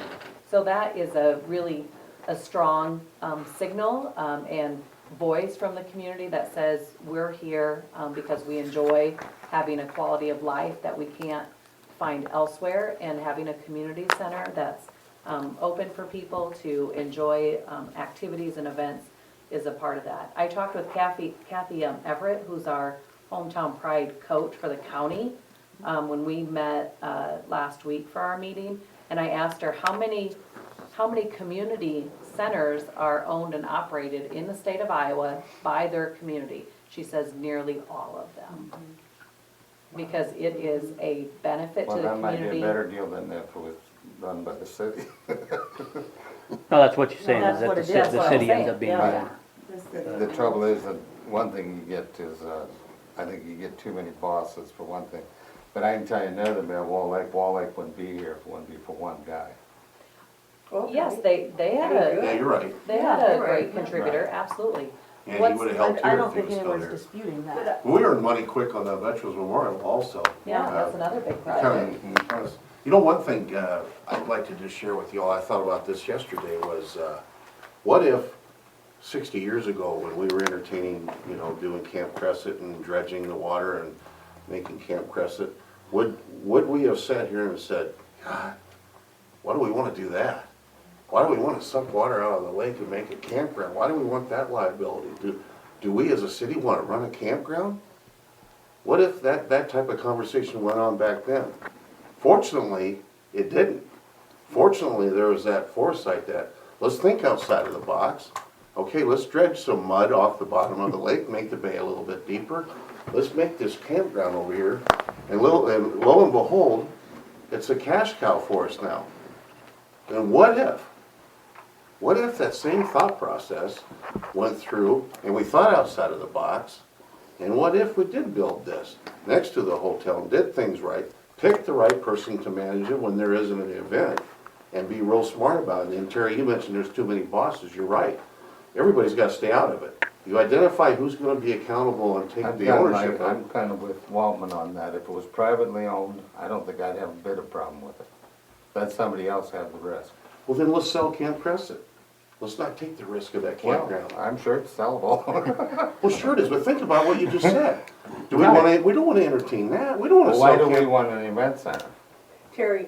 So that is a strong signal and voice from the community that says we're here because we enjoy having a quality of life that we can't find elsewhere, and having a community center that's open for people to enjoy activities and events is a part of that. I talked with Kathy Everett, who's our Hometown Pride coach for the county, when we met last week for our meeting, and I asked her how many community centers are owned and operated in the state of Iowa by their community. She says nearly all of them. Because it is a benefit to Well, the that might be a community. better deal than if it was run by the city. No, that's what you're saying, That's is that what the it ci- is. the That's city what I'm ends up being saying, the yeah. owner. The trouble is that one thing you get is, I think you get too many bosses for one thing. But I can tell you another, man, Wall Lake wouldn't be here if it wouldn't be for one guy. Okay. Yes, they had Yeah, a, you're right. they had a Yeah, great right. contributor, absolutely. And he What's- would've helped I here don't if he think was still anyone's here. disputing that. We earned money quick on the Veterans Memorial also. Yeah, that's another big project. Kind of, you know, one thing I'd like to just share with you all, I thought about this yesterday, was what if 60 years ago, when we were entertaining, you know, doing Camp Crescent and dredging the water and making Camp Crescent, would we have sat here and said, God, why do we want to do that? Why do we want to suck water out of the lake and make a campground? Why do we want that liability? Do we as a city want to run a campground? What if that type of conversation went on back then? Fortunately, it didn't. Fortunately, there was that foresight that, let's think outside of the box. Okay, let's dredge some mud off the bottom of the lake, make the bay a little bit deeper. Let's make this campground over here. And lo and behold, it's a cash cow for us now. And what if that same thought process went through and we thought outside of the box? And what if we did build this next to the hotel and did things right, pick the right person to manage it when there isn't an event, and be real smart about it? And Terry, you mentioned there's too many bosses, you're right. Everybody's gotta stay out of it. You identify who's gonna be accountable and take the ownership of it. I'm kind of with Waltman on that. If it was privately owned, I don't think I'd have a bit of problem with it. Let somebody else have the risk. Well, then let's sell Camp Crescent. Let's not take the risk of that Well, campground. I'm sure it's sellable. Well, sure it is, but think about what you just said. Do we wanna, we don't wanna entertain that. We don't wanna Why sell do we Camp. want an event center? Terry,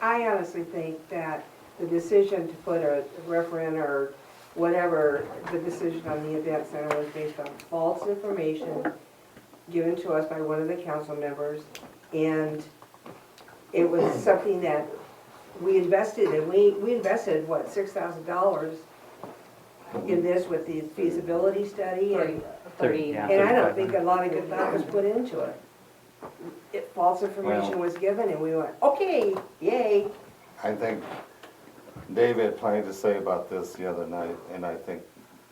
I honestly think that the decision to put a referendum or whatever, the decision on the event center was based on false information given to us by one of the council members, and it was something that we invested in. We invested, what, $6,000 in this with the feasibility study, and 30, Yeah. I don't think a lot of good thought was put into it. False information Well- was given, and we went, okay, yay. I think Dave had plenty to say about this the other night, and I think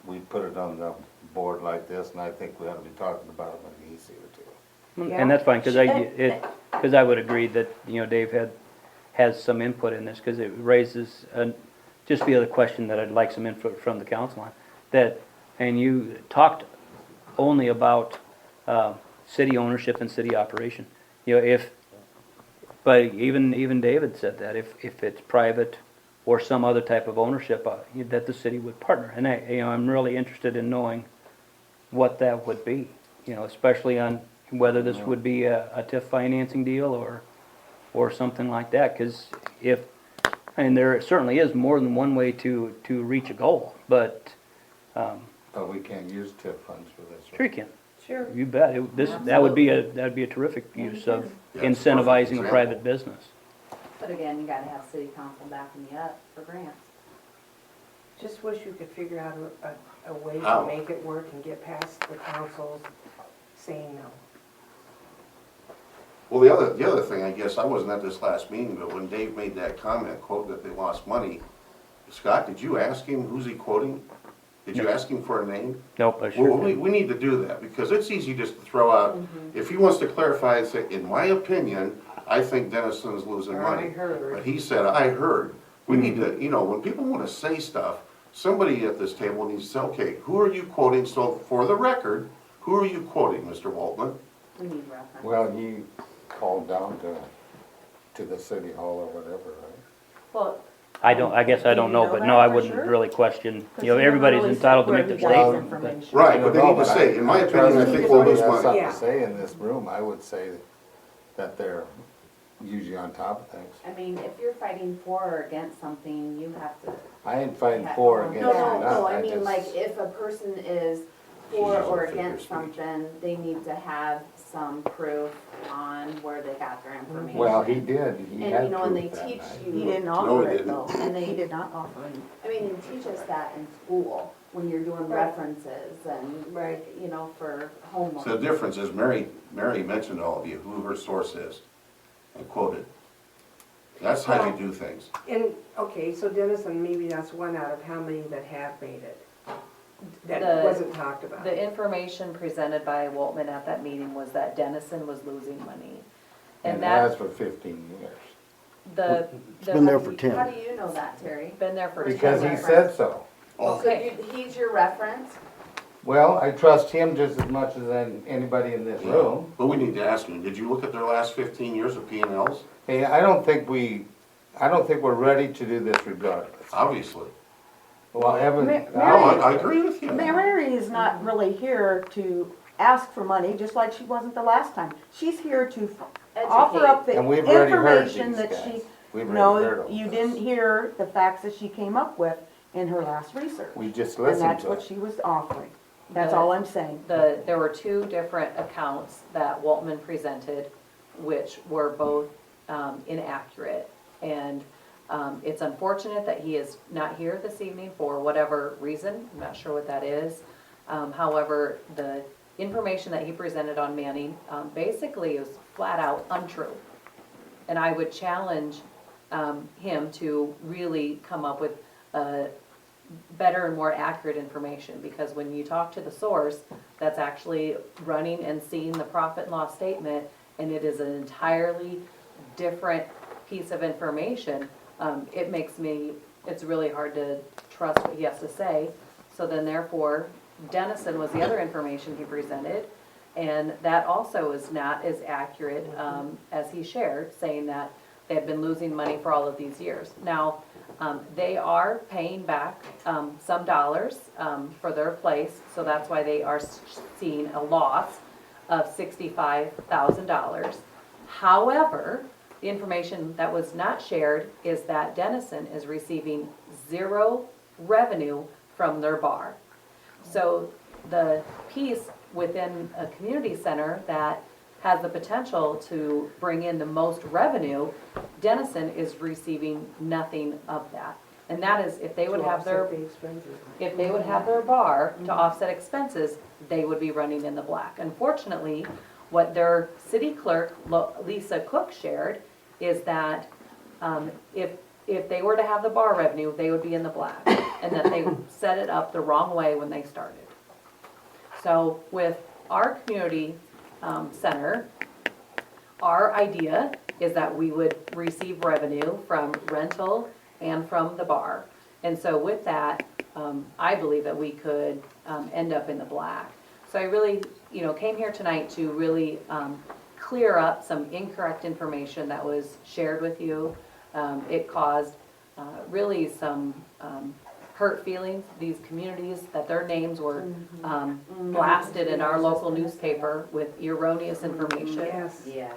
we put it on the board like this, and I think we ought to be talking about it when he's here too. And that's fine, because I would agree that, you know, Dave has some input in this, because it raises, just the other question that I'd like some input from the council on, that, and you talked only about, city ownership and city operation. You know, but even David said that, if it's private or some other type of ownership, that the city would partner. And I'm really interested in knowing what that would be, you know, especially on whether this would be a TIF financing deal or something like that, because and there certainly is more than one way to reach a goal, but, But we can't use TIF funds for this. sure you can. Sure. You bet. That would be a terrific use of Yeah, it's a perfect incentivizing a example. private business. But again, you gotta have city council backing you up for grants. Just wish you could figure out a way How? to make it work and get past the councils saying no. Well, the other thing, I guess, I wasn't at this last meeting, but when Dave made that comment, quote, that they lost money, Scott, did you ask him, who's he quoting? Did you ask him for a name? Nope, I Well, sure we, didn't. we need to do that, because it's easy just to throw out, if he wants to clarify and say, in my opinion, I think Dennison's losing Or money. I heard. But he said, I heard. We need to, you know, when people wanna say stuff, somebody at this table needs to say, okay, who are you quoting? So for the record, who are you quoting, Mr. Waltman? We need reference. Well, he called down to the city hall or whatever, right? Well, I guess I don't Do you know, know but that no, I for wouldn't sure? really question, 'Cause you know, he never everybody's really said entitled to where make the he got his statement. information. Right, but they No, need to but say, in my I opinion, I trust think we'll lose anybody has money. something Yeah. to say in this room, I would say that they're usually on top of things. I mean, if you're fighting for or against something, you have to. I ain't fighting for or No, against no, or not, no, I I mean, just. like, if a person is She's for using or figure against speech. something, they need to have some proof on where they got their information. Well, he did, he And, had you know, and they proof that teach night. you. He didn't No, offer he it didn't. though, And he they- did not offer it. I mean, they teach us that in school, when you're doing Right. references and, Right. you know, for homework. So the difference is Mary mentioned to all of you who her source is and quoted. That's how you do things. And, okay, so Dennison, maybe that's one out of how many that have made it? That The- wasn't talked about. The information presented by Waltman at that meeting was that Dennison was losing money. And that, that's for 15 years. It's been there for How 10. do you know that, Terry? Been there for 10 Because he years. said so. Oh, So Okay. he's your reference? Well, I trust him just as much as anybody in this room. But we need to ask him, did you look at their last 15 years of P and Ls? Hey, I don't think we're ready to do this regardless. Obviously. Well, Evan, Mary- No, I agree with you. Mary is not really here to ask for money, just like she wasn't the last time. She's here to offer up the and we've already heard information these that guys. she, We've already heard no, all you this. didn't hear the facts that she came up with in her last research. We just And listened that's to what it. she was offering. That's The- all I'm saying. There were two different accounts that Waltman presented, which were both inaccurate. And it's unfortunate that he is not here this evening for whatever reason, I'm not sure what that is. However, the information that he presented on Manning basically is flat out untrue. And I would challenge him to really come up with better and more accurate information, because when you talk to the source that's actually running and seeing the profit and loss statement, and it is an entirely different piece of information, it's really hard to trust what he has to say. So then therefore, Dennison was the other information he presented, and that also is not as accurate as he shared, saying that they had been losing money for all of these years. Now, they are paying back some dollars for their place, so that's why they are seeing a loss of $65,000. However, the information that was not shared is that Dennison is receiving zero revenue from their bar. So the piece within a community center that has the potential to bring in the most revenue, Dennison is receiving nothing of that. And that is, if they would have their, bar to offset expenses, they would be running in the black. Unfortunately, what their city clerk, Lisa Cook, shared is that if they were to have the bar revenue, they would be in the black, and that they set it up the wrong way when they started. So with our community center, our idea is that we would receive revenue from rental and from the bar. And so with that, I believe that we could end up in the black. So I really, came here tonight to really clear up some incorrect information that was shared with you. It caused really some hurt feelings, these communities, that their names were blasted in our local newspaper with erroneous information. Yes. Yes.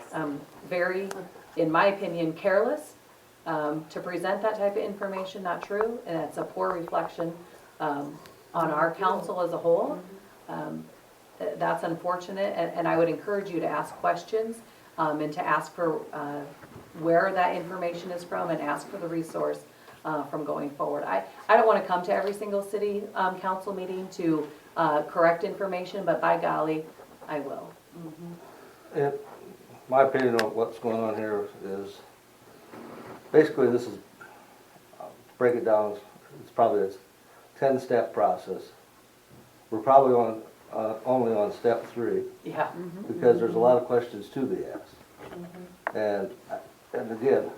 Very, in my opinion, careless to present that type of information, not true, and it's a poor reflection on our council as a whole. That's unfortunate, and I would encourage you to ask questions and to ask for where that information is from, and ask for the resource from going forward. I don't want to come to every single city council meeting to correct information, but by golly, I will. My opinion on what's going on here is, basically this is, break it down, it's probably a 10-step process. We're probably only on step 3, Yeah. because there's a lot of questions to be asked. And again,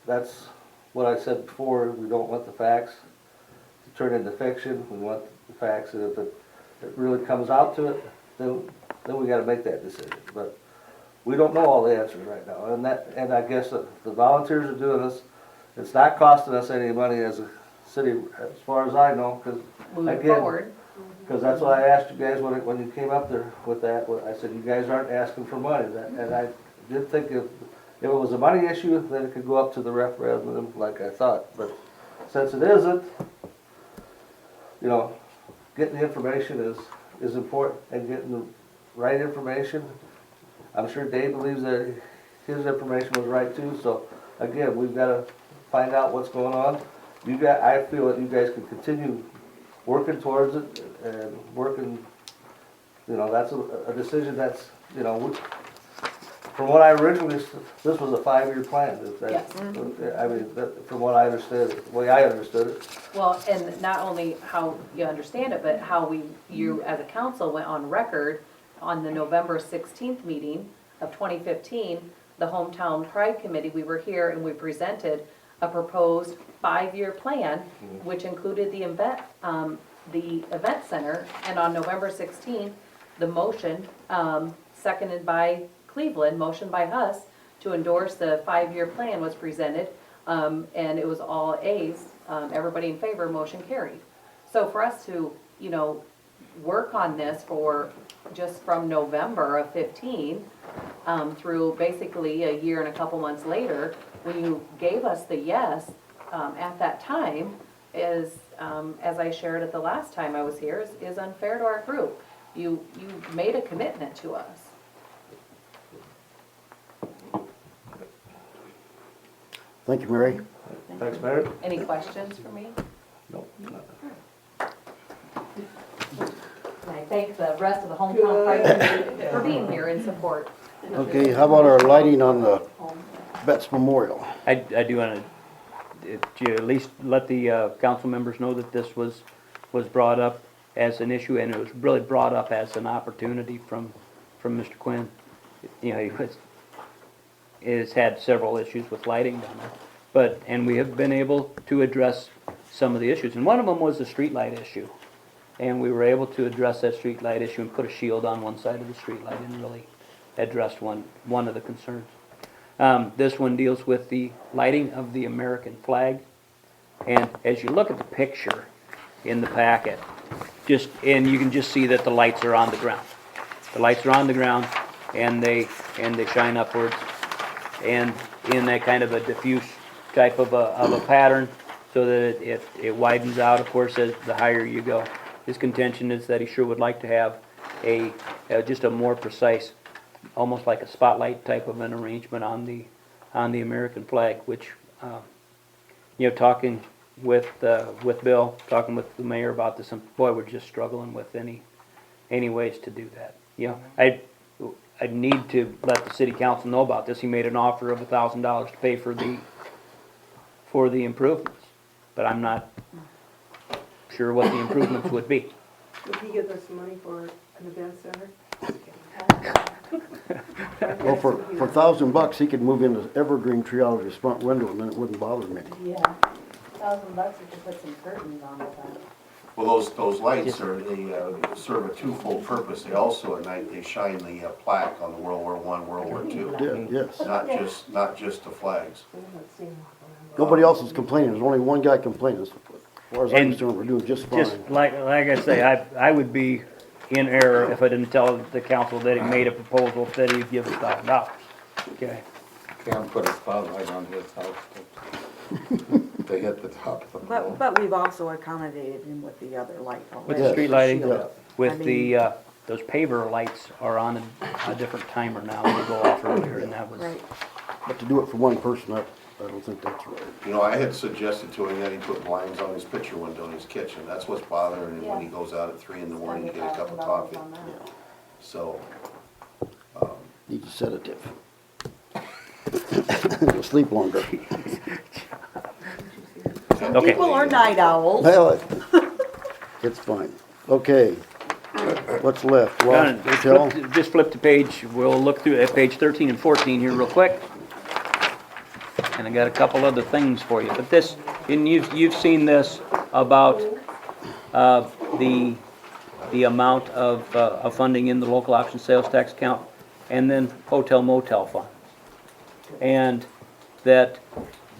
that's what I said before, we don't want the facts to turn into fiction, we want the facts, and if it really comes out to it, then we gotta make that decision. But we don't know all the answers right now, and I guess the volunteers are doing this, it's not costing us any money as a city, as far as I know, because Moving again, forward, because that's why I asked you guys when you came up there with that, I said, you guys aren't asking for money, and I did think if it was a money issue, then it could go up to the referendum like I thought, but since it isn't, you know, getting the information is important, and getting the right information. I'm sure Dave believes that his information was right too, so again, we've gotta find out what's going on. I feel that you guys can continue working towards it and working, you know, that's a decision that's, you know, from what I originally, this was a 5-year plan. Yes. I mean, from what I understood, the way I understood it. well, and not only how you understand it, but how you as a council went on record on the November 16th meeting of 2015, the Hometown Pride Committee, we were here and we presented a proposed 5-year plan, which included the event center, and on November 16th, the motion, seconded by Cleveland, motion by us, to endorse the 5-year plan was presented, and it was all A's, everybody in favor, motion carried. So for us to, you know, work on this for just from November of 15 through basically a year and a couple months later, when you gave us the yes at that time, is, as I shared at the last time I was here, is unfair to our group. You made a commitment to us. Thank you, Mary. Thanks, Mayor. Any questions for me? Nope. And I thank the rest of the Hometown Pride Committee for being here in support. Okay, how about our lighting on the Betts Memorial? I do want to at least let the council members know that this was brought up as an issue, and it was really brought up as an opportunity from Mr. Quinn. You know, he has had several issues with lighting down there, and we have been able to address some of the issues, and one of them was the streetlight issue. And we were able to address that streetlight issue and put a shield on one side of the streetlight and really addressed one of the concerns. This one deals with the lighting of the American flag. And as you look at the picture in the packet, and you can just see that the lights are on the ground. The lights are on the ground and they shine upwards and in that kind of a diffuse type of a pattern so that it widens out, of course, as the higher you go. His contention is that he sure would like to have just a more precise, almost like a spotlight type of an arrangement on the American flag, which, you know, talking with Bill, talking with the mayor about this, and boy, we're just struggling with any ways to do that. You know, I need to let the city council know about this. He made an offer of $1,000 to pay for the improvements, but I'm not sure what the improvements would be. Would he give us money for an event center? Well, for $1,000, he could move in the evergreen tree out of his front window and then it wouldn't bother me. Yeah, $1,000 if you put some curtains on it then. Well, those lights they serve a twofold purpose. They also at night, they shine the plaque on the World War I, World War II. Yeah, yes. Not just the flags. Nobody else is complaining. There's only one guy complaining. As far as I'm concerned, we're doing just fine. Just like I say, I would be in error if I didn't tell the council that he made a proposal that he'd give us $1,000. Okay. Can't put a spotlight on his house to hit the top of the pole. But we've also accommodated him with the other light already. With the street lighting, Shield. with I the, those paver lights are on a different timer now. They go off earlier, and that was, Right. But to do it for one person, I don't think that's right. You know, I had suggested to him that he put blinds on his picture window in his kitchen. That's what's bothering him when he goes out at 3 in the morning to get a cup of coffee. So, Needs a sedative. He'll sleep longer. Some Okay. people are night owls. Well, it's fine. Okay. What's left? Done. Lost Hotel? Just flip the page, we'll look through at page 13 and 14 here real quick. And I got a couple other things for you, but this, and you've seen this about, the amount of funding in the local option sales tax account, and then hotel motel funds. And that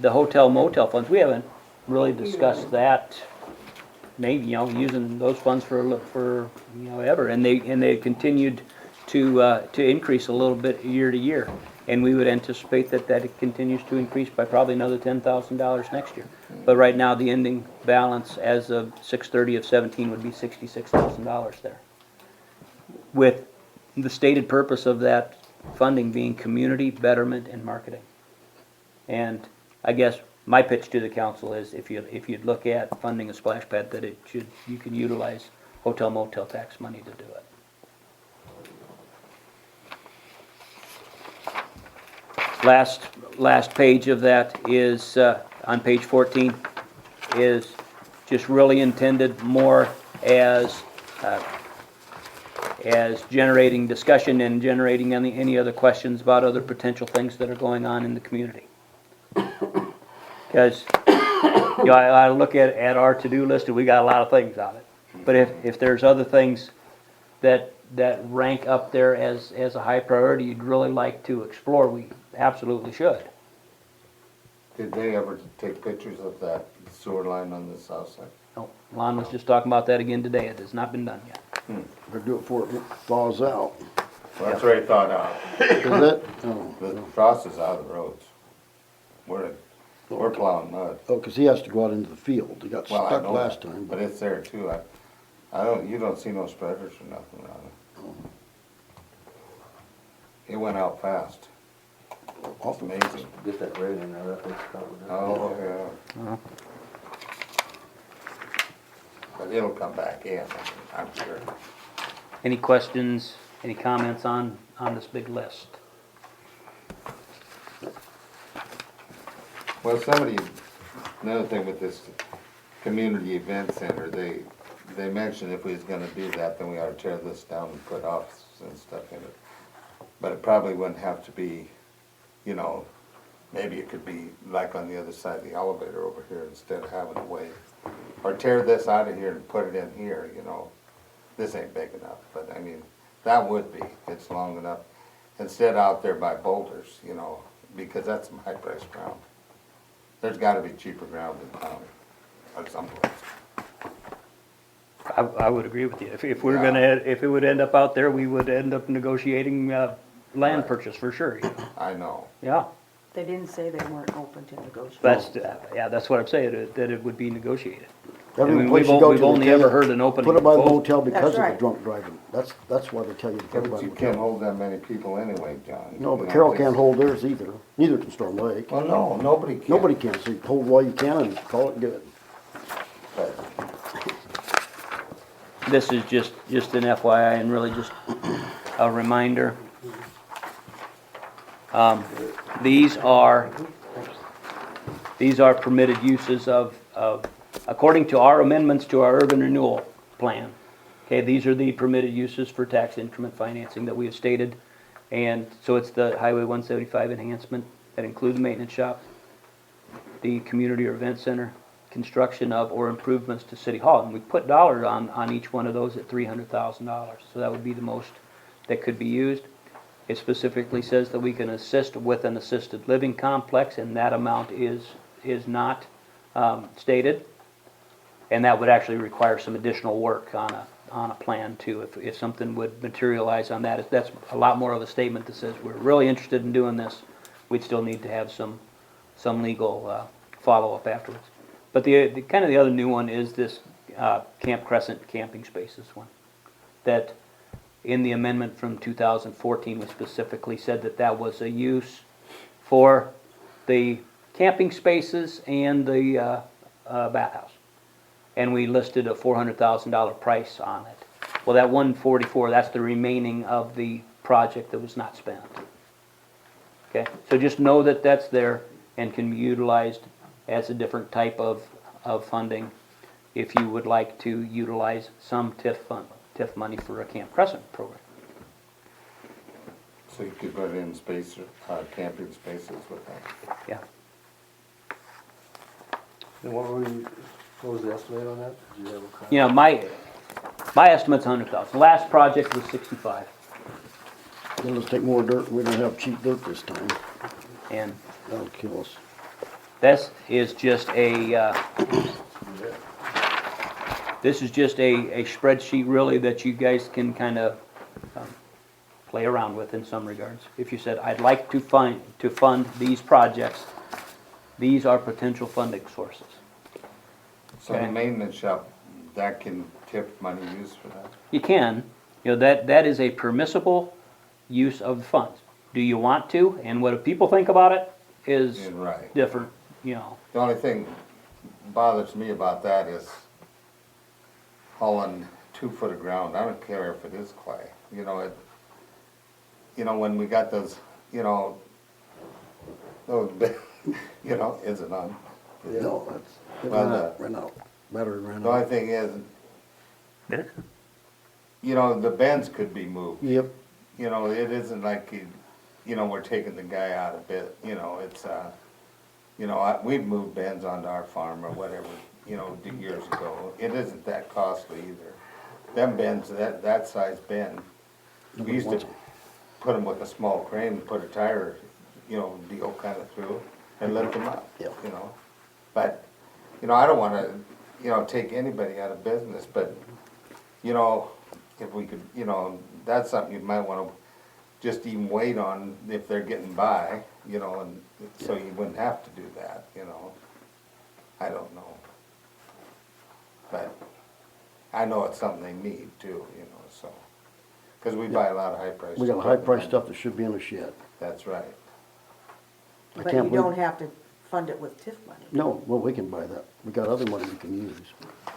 the hotel motel funds, we haven't really discussed that, maybe, using those funds for ever, and they continued to increase a little bit year to year. And we would anticipate that it continues to increase by probably another $10,000 next year. But right now, the ending balance as of 6/30/17 would be $66,000 there. With the stated purpose of that funding being community betterment and marketing. And I guess my pitch to the council is if you'd look at funding a splash pad, that you can utilize hotel motel tax money to do it. Last page of that is, on page 14, is just really intended more as generating discussion and generating any other questions about other potential things that are going on in the community. Because, I look at our to-do list and we got a lot of things on it. But if there's other things that rank up there as a high priority you'd really like to explore, we absolutely should. Did they ever take pictures of that sewer line on the south side? No, Lon was just talking about that again today. It has not been done yet. Better do it before it thaws out. Well, that's already thawed out. Is it? Oh, The frost is out of the roads. We're plowing mud. oh, 'cause he has to go out into the field. He got Well, I stuck know last that, time. but it's there too. You don't see no spreaders or nothing around it. It went out fast. Awful. Amazing. Get that rain in there, that makes cover. Oh, yeah. But it'll come back in, I'm sure. Any questions, any comments on this big list? Well, another thing with this community event center, they mentioned if we was gonna do that, then we ought to tear this down and put offices and stuff in it. But it probably wouldn't have to be, maybe it could be like on the other side of the elevator over here instead of having to wait. Or tear this out of here and put it in here, This ain't big enough, but I mean, that would be, it's long enough. Instead out there by boulders, because that's some high priced ground. There's gotta be cheaper ground in town, or someplace. I would agree with you. If we're gonna, if it would end up out there, we would end up negotiating land Right. purchase for sure. I know. Yeah, They didn't say they weren't open to negotiation. that's what I'm saying, that it would be negotiated. Every I mean, place we've you go we've to, they only tell ever you, heard an opening. put it by the vote. motel because That's of the right. drunk driving. That's why they tell you to put it by But the you can't motel. hold that many people anyway, John. No, but Carroll can't hold theirs either. Neither can Storm Lake. Well, no, nobody can. Nobody can, so you hold while you can and call it good. But This is just an FYI and really just a reminder. These are permitted uses of, according to our amendments to our urban renewal plan. Okay, these are the permitted uses for tax increment financing that we have stated. And so it's the Highway 175 enhancement that includes maintenance shop, the community or event center, construction of or improvements to City Hall. And we put dollars on each one of those at $300,000. So that would be the most that could be used. It specifically says that we can assist with an assisted living complex, and that amount is not stated. And that would actually require some additional work on a plan too, if something would materialize on that. That's a lot more of a statement that says we're really interested in doing this. We'd still need to have some legal follow-up afterwards. But the kind of the other new one is this Camp Crescent camping spaces one. That in the amendment from 2014, we specifically said that was a use for the camping spaces and the bathhouse. And we listed a $400,000 price on it. Well, that 144, that's the remaining of the project that was not spent. Okay, so just know that that's there and can be utilized as a different type of funding if you would like to utilize some TIF TIF money for a Camp Crescent program. So you could put in space, camping spaces with that. Yeah. And what was the estimate on that? Did you have a comment? You know, my estimate's 100,000. Last project was 65. Then let's take more dirt, we don't have cheap dirt this time, And that'll kill us. this is just this is just a spreadsheet really that you guys can kind of play around with in some regards. If you said, I'd like to fund these projects, these are potential funding sources. So the Okay. maintenance shop, that can tip money used for that? You can, you know, that is a permissible use of the funds. Do you want to? And what people think about it is Yeah, right. different, you know. The only thing bothers me about that is hauling 2 foot of ground. I don't care if it is clay. You know, when we got those, those, you know, is it on? No, that's, it Well, ran out, battery ran The only out. thing is, the bends could be moved. Yep, It isn't like, we're taking the guy out a bit, it's, we've moved bends onto our farm or whatever, years ago. It isn't that costly either. Them bends, that size bend, we Nobody used to wants 'em. put them with a small crane, put a tire, deal kind of through and lift them up, Yeah. But, I don't wanna, take anybody out of business, but, if we could, that's something you might wanna just even wait on if they're getting by, and so you wouldn't have to do that, I don't know. But I know it's something they need too, so, cause we buy a lot of high priced. we got high priced stuff that should be in the shed. That's right. I But can't you believe- don't have to fund it with TIF money. No, well, we can buy that, we got other money we can use.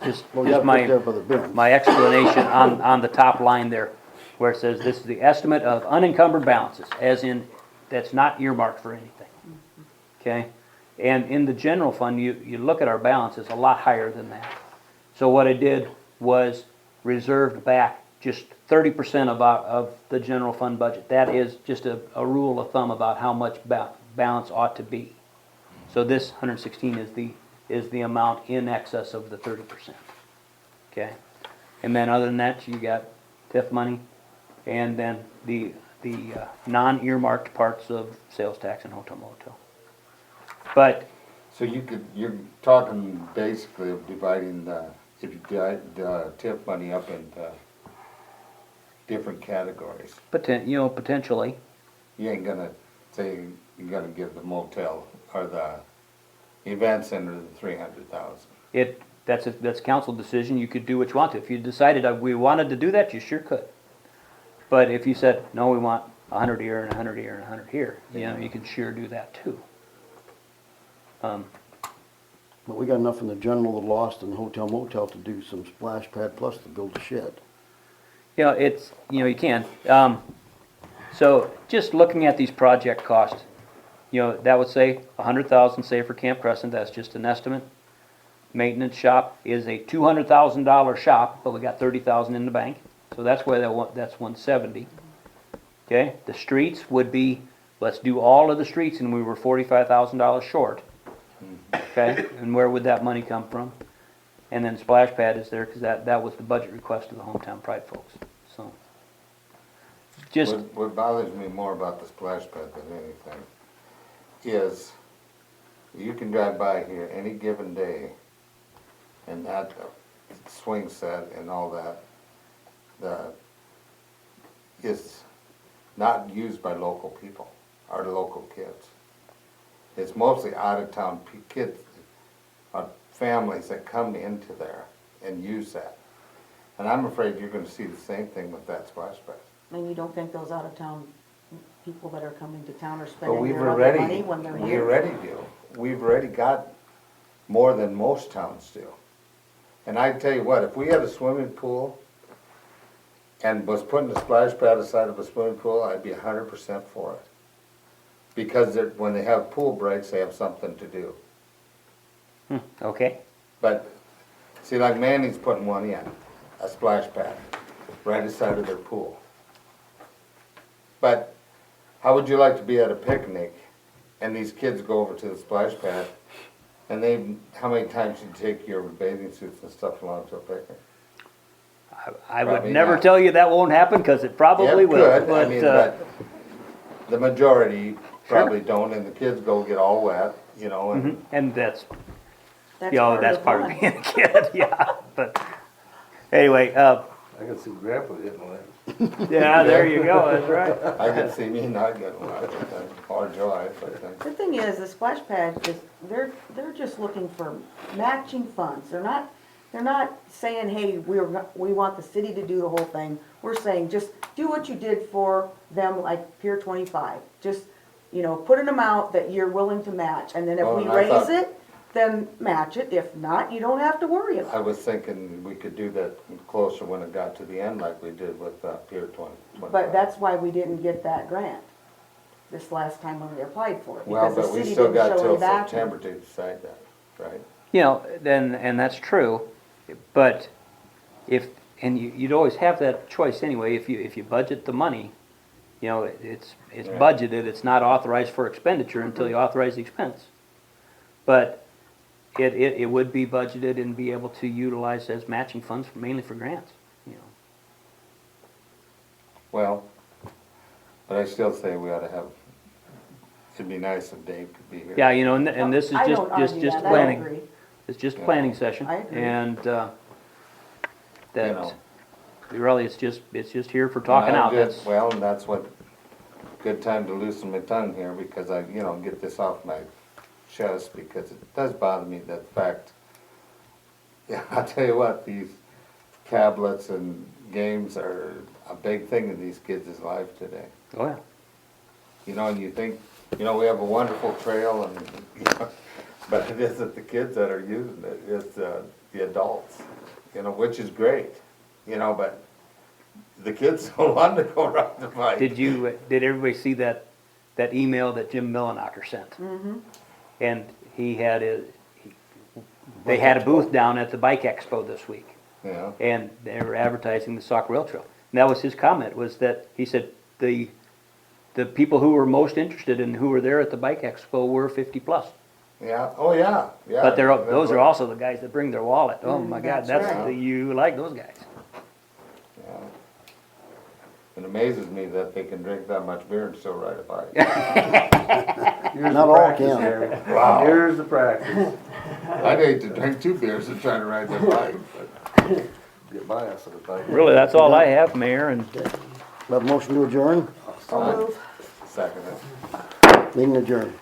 Just Well, you have to my, put there by the bin. my explanation on the top line there, where it says, this is the estimate of unencumbered balances, as in, that's not earmarked for anything. Okay? And in the general fund, you look at our balance, it's a lot higher than that. So what I did was reserved back just 30% of the general fund budget. That is just a rule of thumb about how much balance ought to be. So this 116 is the amount in excess of the 30%. Okay? And then other than that, you got TIF money, and then the non-earmarked parts of sales tax and hotel motel. But So you're talking basically of dividing if you divide the TIF money up into different categories. potentially, You ain't gonna say you're gonna give the motel or the event center the 300,000. that's council decision. You could do what you want to. If you decided we wanted to do that, you sure could. But if you said, no, we want 100 here and 100 here and 100 here, you can sure do that too. But we got enough in the general, the lost, and the hotel motel to do some splash pad plus to build a shed. It's, you can. So just looking at these project costs, that would say 100,000, say for Camp Crescent, that's just an estimate. Maintenance shop is a $200,000 shop, but we got 30,000 in the bank, so that's where that's 170. Okay, the streets would be, let's do all of the streets, and we were $45,000 short. Okay, and where would that money come from? And then splash pad is there, because that was the budget request of the Hometown Pride folks, so. Just, What bothers me more about the splash pad than anything is you can drive by here any given day and that swing set and all that is not used by local people or local kids. It's mostly out-of-town kids, families that come into there and use that. And I'm afraid you're gonna see the same thing with that splash pad. And you don't think those out-of-town people that are coming to town are But spending we've their other already, money when they're we here? already do. We've already got more than most towns do. And I tell you what, if we had a swimming pool and was putting a splash pad aside of a swimming pool, I'd be 100% for it. Because when they have pool breaks, they have something to do. okay, But, see, like Manny's putting one in, a splash pad. right aside of their pool. But how would you like to be at a picnic and these kids go over to the splash pad and how many times you take your bathing suits and stuff along to a picnic? I would Probably never not. tell you that won't happen, cause it probably Yeah, will, could. I mean, but the majority probably don't, and the kids go get all wet, you know, and and that's, That's you know, part that's of part of fun. being a kid, yeah, but, anyway, I can see Grandpa getting wet. yeah, there you go, that's right. I can see me not getting wet, or Joy, but The thing is, the splash pad is, they're just looking for matching funds. They're not saying, hey, we want the city to do the whole thing. We're saying, just do what you did for them, like Pier 25. Just, you know, put an amount that you're willing to match, and then if Well, we and I raise thought- it, then match it. If not, you don't have to worry about I was thinking we could do that closer when it got to the end like we did with Pier 20. it. But that's why we didn't get that grant this last time when we applied for it. Well, Because the but we city still didn't got show any till backing. September to decide that, right? You know, and that's true, but and you'd always have that choice anyway, if you budget the money, you know, it's Right. budgeted, it's not authorized for expenditure until you authorize the expense. But it would be budgeted and be able to utilize as matching funds mainly for grants, you know. Well, but I still say we ought to have, it'd be nice if Dave could be here. Yeah, you know, and this is I just, don't argue just that. I planning. agree. It's just Yeah. planning session, I agree. and, You that, know. really, it's just here for talking And I'm out, just- that's, Well, and that's what, good time to loosen my tongue here, because I, you know, get this off my chest, because it does bother me that fact. Yeah, I'll tell you what, these tablets and games are a big thing in these kids' life today. oh yeah. You know, and you think, you know, we have a wonderful trail and, you know, but it isn't the kids that are using it, it's the adults, you know, which is great, you know, but the kids don't want to go ride the bike. Did everybody see that email that Jim Millinacher sent? Mm-hmm. And they had a booth down at the Bike Expo this week, Yeah, and they were advertising the Sauk Rail Trail. And that was his comment, was that, he said, the people who were most interested and who were there at the Bike Expo were 50 plus. yeah, oh, yeah, yeah. But that's those are what- also the guys that bring their wallet. Oh my God, that's that's, right. you like those guys. Yeah. It amazes me that they can drink that much beer and still ride a bike. Here's Not the all practice, can. Harry. Wow. Here's the practice. I'd hate to drink 2 beers and try to ride that bike, but. Get my ass on the bike. Really, that's all I have, Mayor, and We have a motion to adjourn, So move. Second it. meeting adjourned.